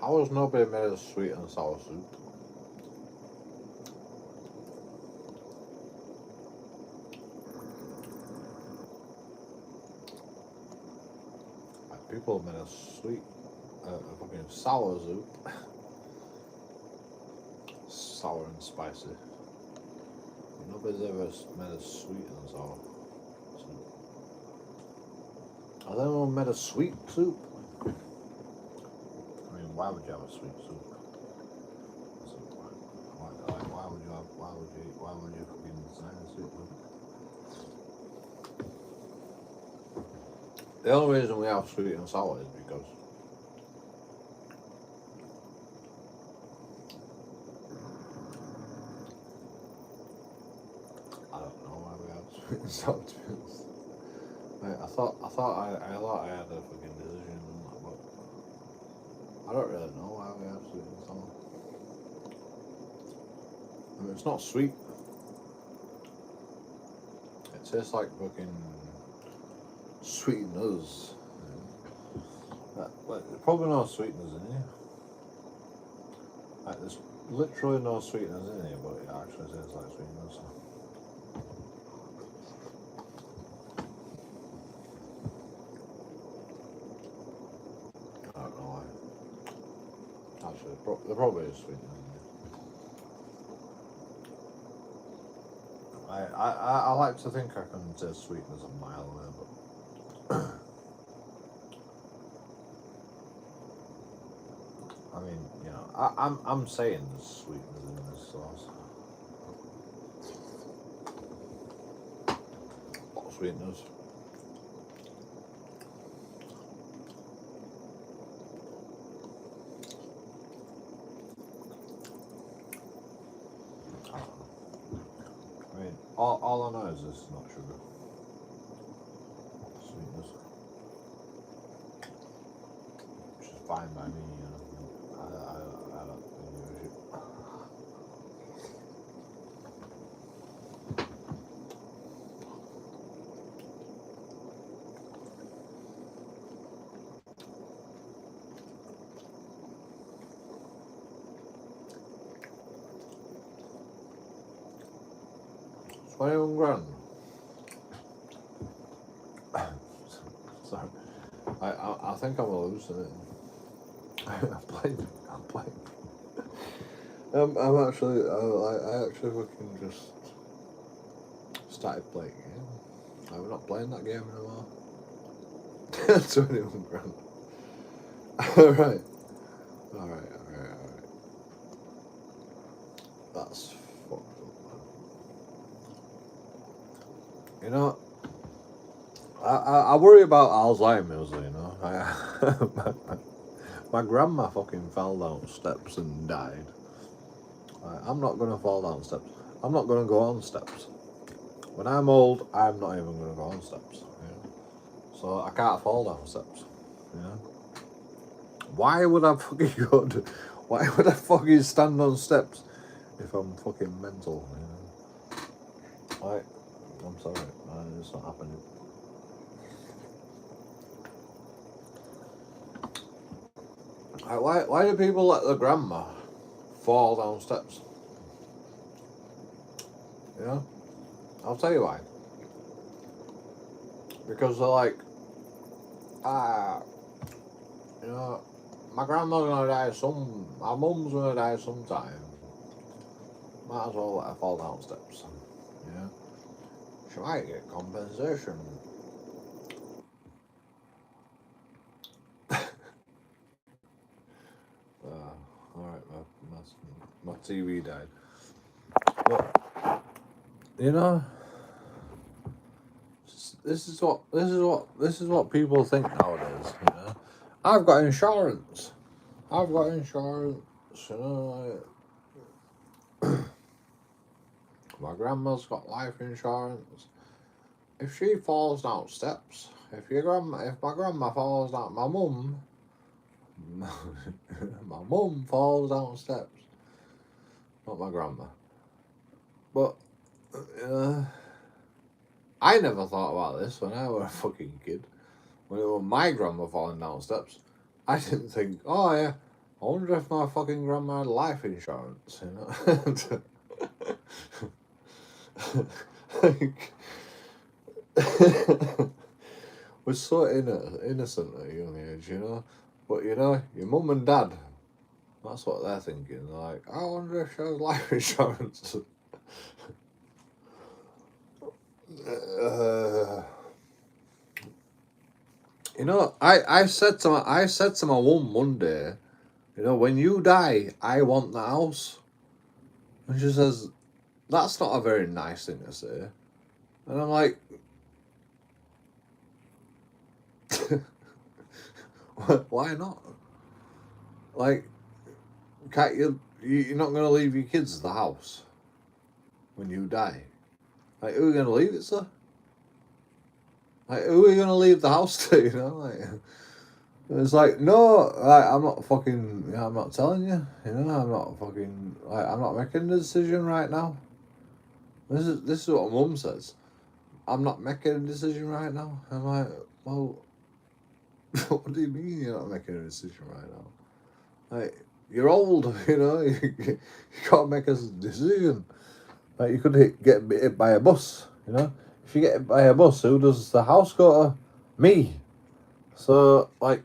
how has nobody made a sweet and sour soup? Like, people have made a sweet, a fucking sour soup. Sour and spicy. Nobody's ever made a sweet and sour soup. Has anyone made a sweet soup? I mean, why would you have a sweet soup? why would you fucking sign a sweetener? The only reason we have sweet and sour is because I don't know why we have sweet and sour. To be honest. Like, I thought I had a fucking decision on that, but I don't really know why we have sweet and sour. I mean, it's not sweet. It tastes like fucking sweeteners. Like, there's probably no sweeteners in here. Like, there's literally no sweeteners in here, but it actually tastes like sweeteners. I don't know why. Actually, there probably is sweeteners in here. I like to think I can taste sweeteners a mile away, but I mean, you know, I'm saying there's sweeteners in this sauce. What sweeteners? I don't know. I mean, all I know is this is not sugar. Sweetness. Which is fine by me, you know. I don't give a shit. $21 grand. Sorry, I think I'm hallucinating. I'm playing. I'm actually, I actually fucking just started playing a game. I'm not playing that game anymore. 21 grand. Alright. That's fucked up, man. You know, I worry about Alzheimer's, you know. My grandma fucking fell down steps and died. I'm not going to fall down steps. I'm not going to go on steps. When I'm old, I'm not even going to go on steps. You know? So I can't fall down steps. You know? Why would I fucking stand on steps if I'm fucking mental? You know? Like, I'm sorry, man, it's not happening. Why do people let the grandma fall down steps? You know? I'll tell you why. Because they're like, you know, my grandma's gonna die my mum's gonna die sometime. Might as well let her fall down steps. You know? She might get compensation. Alright, my TV died. But, you know, this is what people think nowadays. You know, I've got insurance. You know, like, my grandma's got life insurance. If she falls down steps, if my grandma falls down, my mum falls down steps. Not my grandma. But, I never thought about this when I was a fucking kid. When it was my grandma falling down steps, I didn't think, oh yeah, I wonder if my fucking grandma had life insurance, you know? Like, we're so innocent at a young age, you know? But, you know, your mum and dad, that's what they're thinking. They're like, I wonder if she has life insurance. You know, I said to my mum one day, you know, when you die, I want the house. And she says, That's not a very nice thing to say. And I'm like, why not? Like, can't you're not going to leave your kids the house when you die? Like, who are you going to leave it to? Like, who are you going to leave the house to, you know? Like, it's like, no, like, I'm not fucking, I'm not telling you, you know, I'm not fucking, like, I'm not making a decision right now. This is what Mum says. I'm not making a decision right now. I'm like, well, what do you mean you're not making a decision right now? Like, you're old, you know, you can't make a decision. Like, you could get hit by a bus, you know. If you get hit by a bus, who does the house go to? Me. So, like,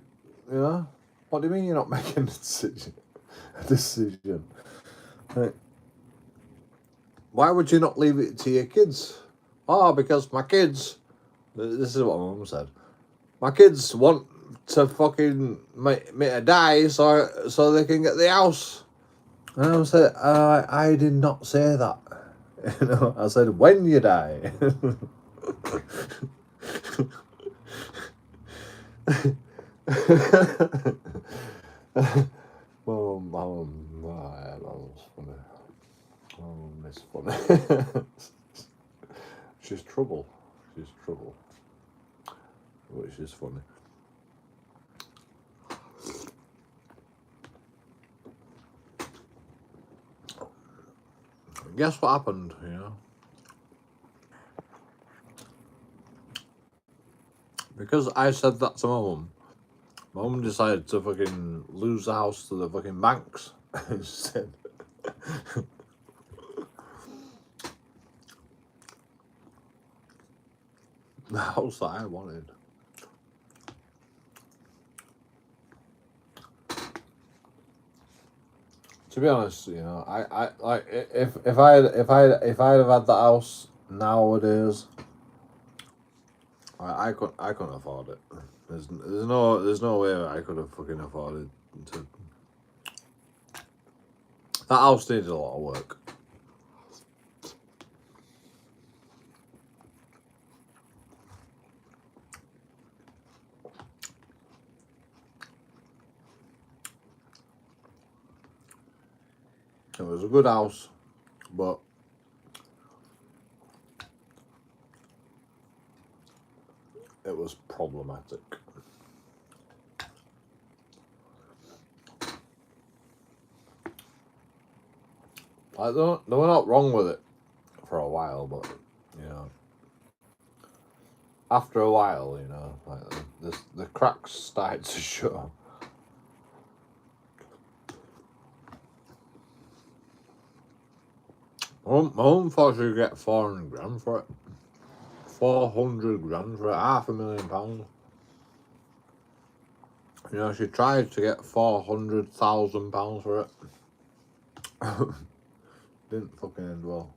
you know, what do you mean you're not making a decision? Like, why would you not leave it to your kids? Oh, because my kids. This is what my mum said. My kids want to fucking make me die so they can get the house. And I said, I did not say that. You know, I said when you die. Well, my mum, that was funny. My mum is funny. She's trouble. She's trouble. Which is funny. Guess what happened, you know? Because I said that to my mum decided to fucking lose the house to the fucking banks instead. The house that I wanted. To be honest, you know, I like if I had have had the house nowadays, I couldn't afford it. There's no way I could have fucking afforded to. That house needed a lot of work. It was a good house, but it was problematic. Like, they were not wrong with it for a while, but, you know, after a while, you know, like the cracks started to show. My mum thought she'd get 400 grand for it. 400 grand for it, £500,000. You know, she tried to get £400,000 for it. Didn't fucking end well.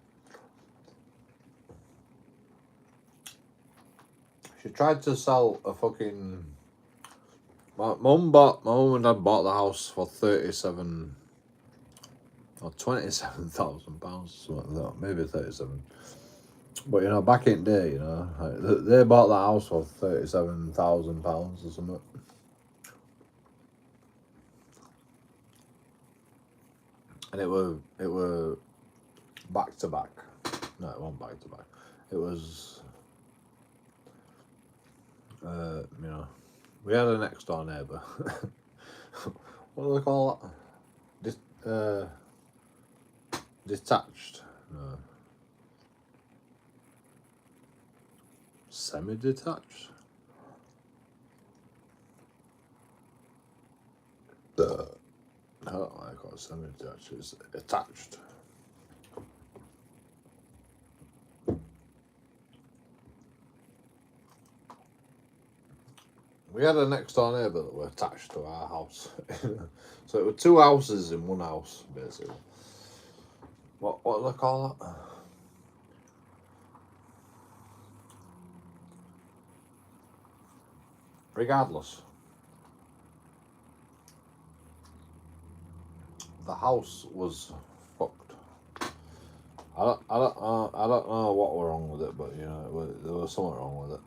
She tried to sell a fucking. My mum and dad bought the house for 37 or £27,000, something like that, maybe 37. But you know, back in the day, you know, like, they bought the house for £37,000 or something. And it were back to back. No, it wasn't back to back. It was, you know, we had a next door neighbour. What do they call that? Detached. No. Semi-detached. I don't like it semi-detached. It's attached. We had a next door neighbour that were attached to our house. So it were two houses in one house, basically. What do they call that? Regardless, the house was fucked. I don't know what was wrong with it, but you know, there was something wrong with it.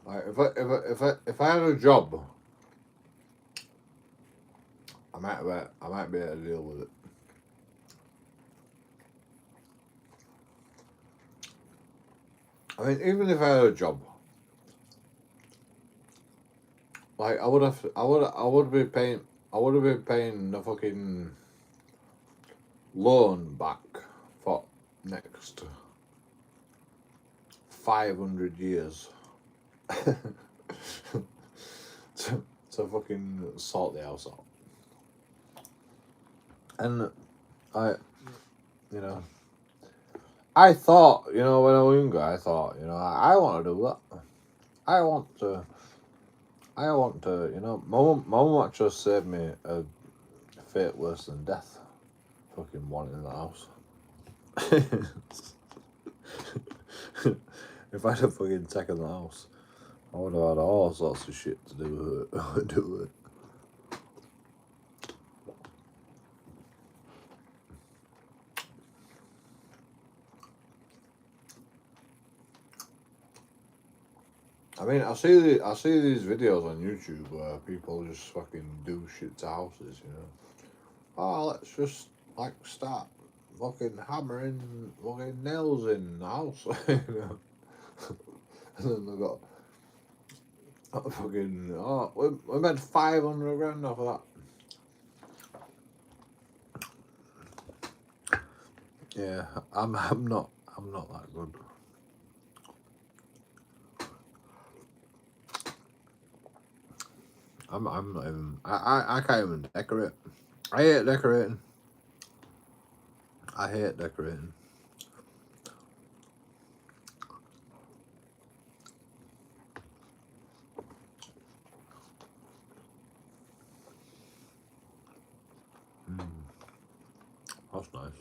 Like if I had a job, I might be able to deal with it. I mean, even if I had a job, like I would have been paying the fucking loan back for next 500 years to fucking sort the house out. And you know, I thought, you know, when I was younger, I thought, you know, I want to do that. I want to, you know, my mum actually saved me a fate worse than death. Fucking wanting the house. If I'd have fucking taken the house, I would have had all sorts of shit to do with it. I mean, I see these videos on YouTube where people just fucking do shit to houses, you know. Oh, let's just like start fucking hammering fucking nails in the house, you know. And then they got fucking we made 500 grand off of that. Yeah, I'm not that good. I'm not even. I can't even decorate. I hate decorating. That's nice.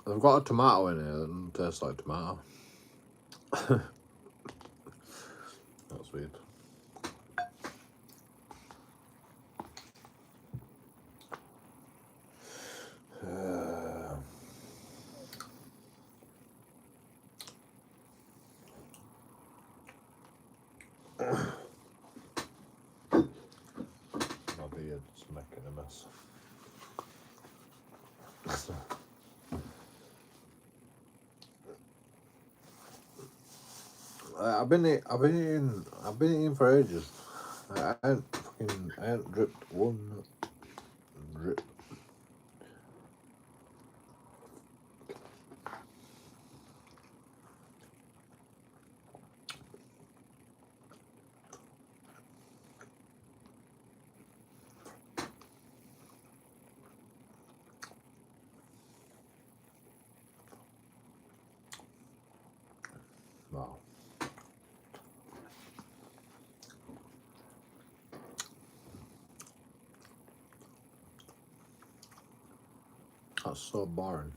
I've got a tomato in here that doesn't taste like tomato. That's weird. My beard's making a mess. I've been eating for ages. I ain't dripped one drip. Wow. That's so boring.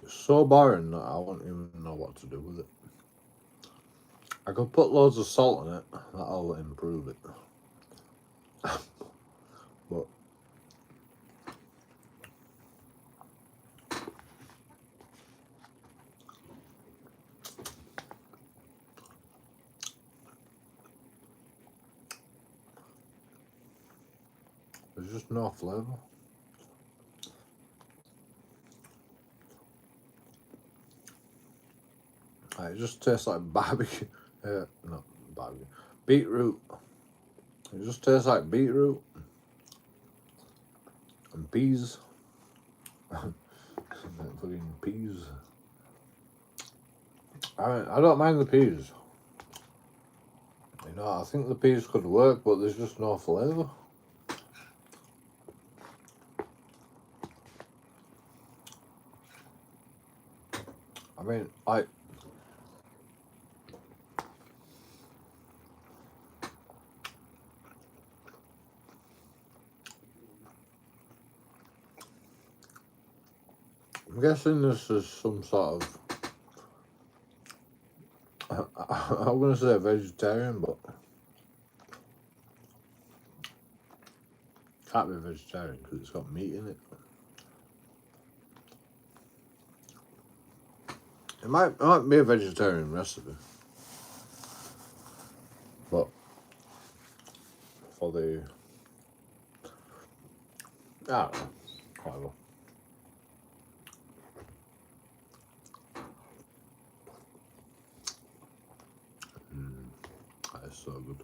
It's so boring that I won't even know what to do with it. I could put loads of salt in it. That'll improve it. But there's just no flavour. It just tastes like barbecue. Not barbecue. Beetroot. It just tastes like beetroot and peas. Fucking peas. I don't mind the peas. You know, I think the peas could work, but there's just no flavour. I mean, I'm guessing this is some sort of, I'm going to say vegetarian, but can't be vegetarian because it's got meat in it. It might be a vegetarian recipe, but for the, I don't know, whatever. That is so good.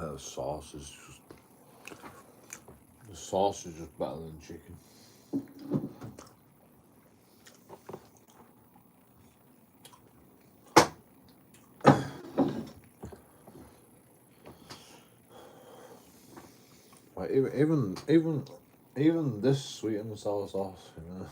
The sauce is just better than chicken. Like even this sweet and sour sauce, you know.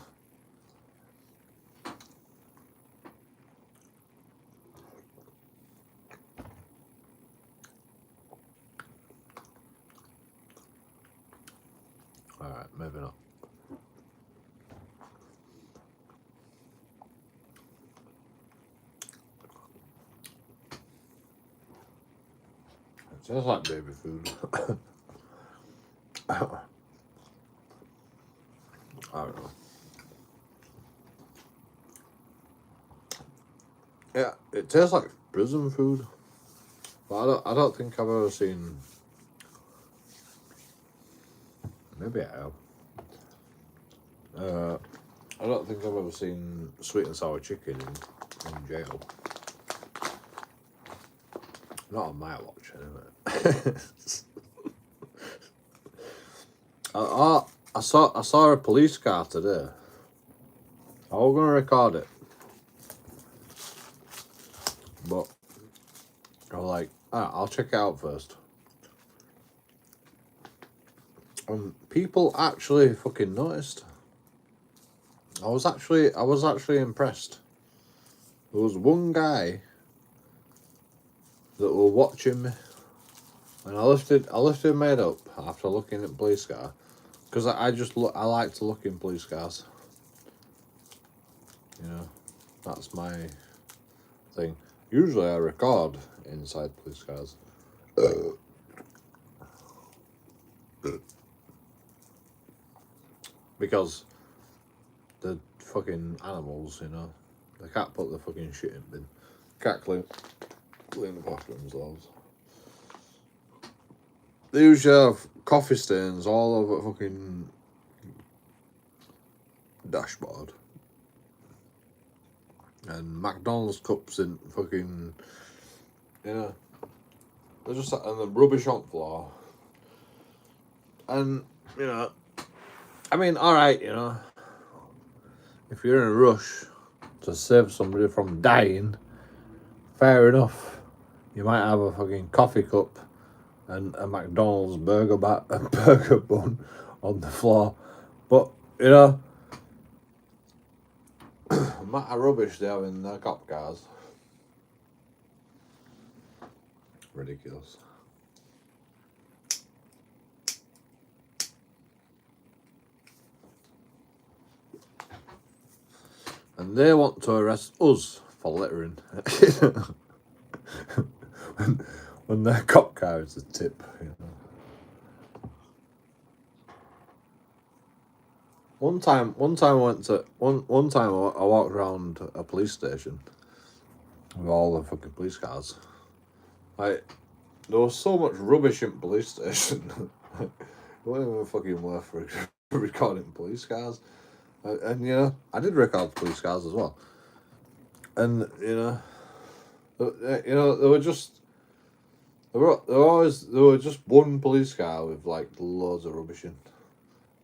Alright, maybe not. It tastes like baby food. I don't know. Yeah, it tastes like prison food. But I don't think I've ever seen. Maybe I have. I don't think I've ever seen sweet and sour chicken in jail. Not on my watch, anyway. I saw a police car today. I was gonna record it, but I was like, I'll check it out first. People actually fucking noticed. I was actually impressed. There was one guy that were watching me, and I lifted my head up after looking at police car, because I like to look in police cars. You know, that's my thing. Usually I record inside police cars. Because the fucking animals, you know, they can't put the fucking shit in bin. Can't clean the bathrooms themselves. They usually have coffee stains all over fucking dashboard. And McDonald's cups in fucking, you know, they're just and the rubbish on the floor. And, you know, I mean, alright, you know, if you're in a rush to save somebody from dying, fair enough. You might have a fucking coffee cup and a McDonald's burger bun on the floor. But, you know, the amount of rubbish they have in their cop cars. Ridiculous. And they want to arrest us for littering. when their cop car is a tip, you know. One time I walked around a police station with all the fucking police cars. Like, there was so much rubbish in police station. It wasn't even fucking worth recording police cars. And you know, I did record police cars as well. And there were just one police car with like loads of rubbish in.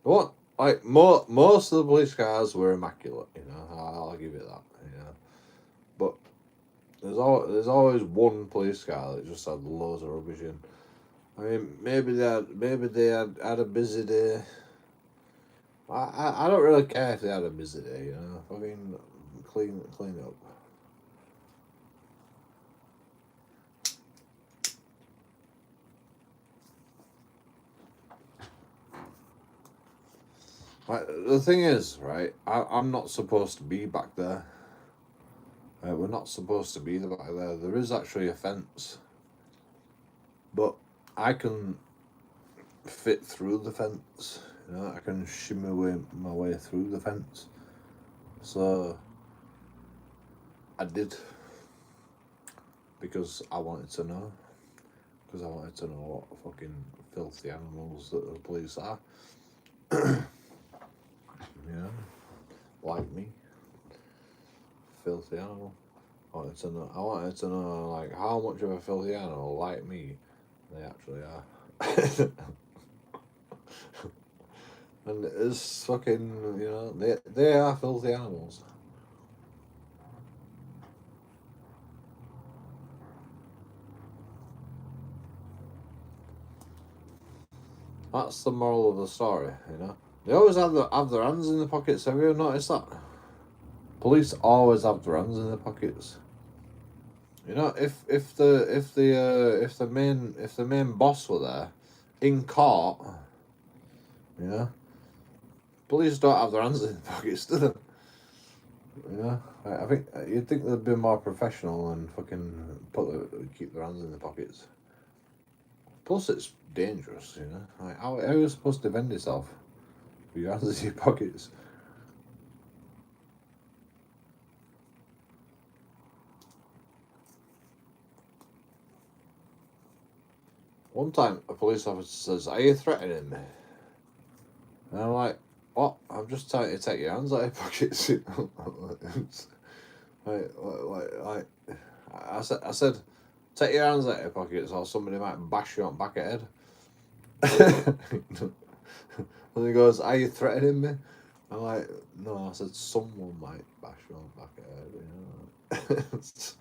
What? Like most of the police cars were immaculate, I'll give it that, But there's always one police car that just had loads of rubbish in. I mean, maybe they had a busy day. I don't really care if they had a busy day, Fucking clean it up. Right, the thing is, right, I'm not supposed to be back there. We're not supposed to be back there. There is actually a fence. But I can fit through the fence. I can shimmy my way through the fence. So I did. Because I wanted to know. Because I wanted to know what fucking filthy animals that the police are. Like me. Filthy animal. I wanted to know like how much of a filthy animal like me they actually are. And it's fucking, they are filthy animals. That's the moral of the story, They always have their hands in their pockets. Have you ever noticed that? Police always have their hands in their pockets. If the main boss were there, in court, police don't have their hands in their pockets, do they? I think you'd think they'd be more professional and fucking keep their hands in their pockets. Plus, it's dangerous, Like, how are you supposed to defend yourself with your hands in your pockets? One time, a police officer says, "Are you threatening me?" And I'm like, "What? I'm just trying to take your hands out of your pockets." like, I said, "Take your hands out of your pockets, or somebody might bash you on the back of the head." And he goes, "Are you threatening me?" I'm like, "No," I said, "Someone might bash you on the back of the head."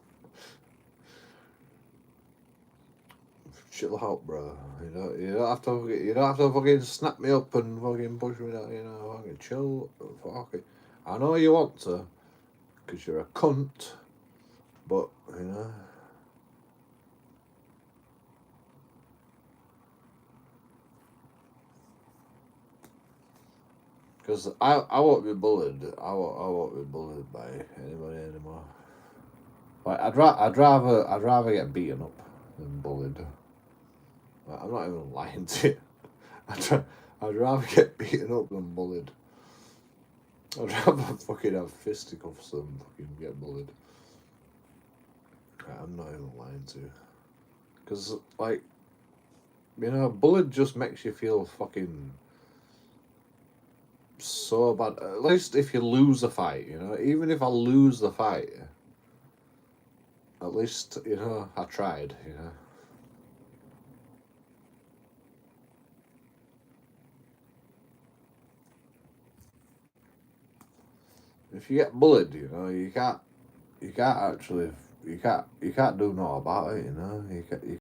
Chill out, bro. You don't have to fucking snap me up and fucking push me down. Fucking chill. Fuck it. I know you want to, because you're a cunt. But because I won't be bullied. I won't be bullied by anybody anymore. Like I'd rather get beaten up than bullied. I'm not even lying to you. I'd rather get beaten up than bullied. I'd rather fucking have fisticuffs than fucking get bullied. I'm not even lying to you. Because, like, bullied just makes you feel fucking so bad. At least if you lose a fight, even if I lose the fight, at least, I tried, If you get bullied, you can't do nothing about it, You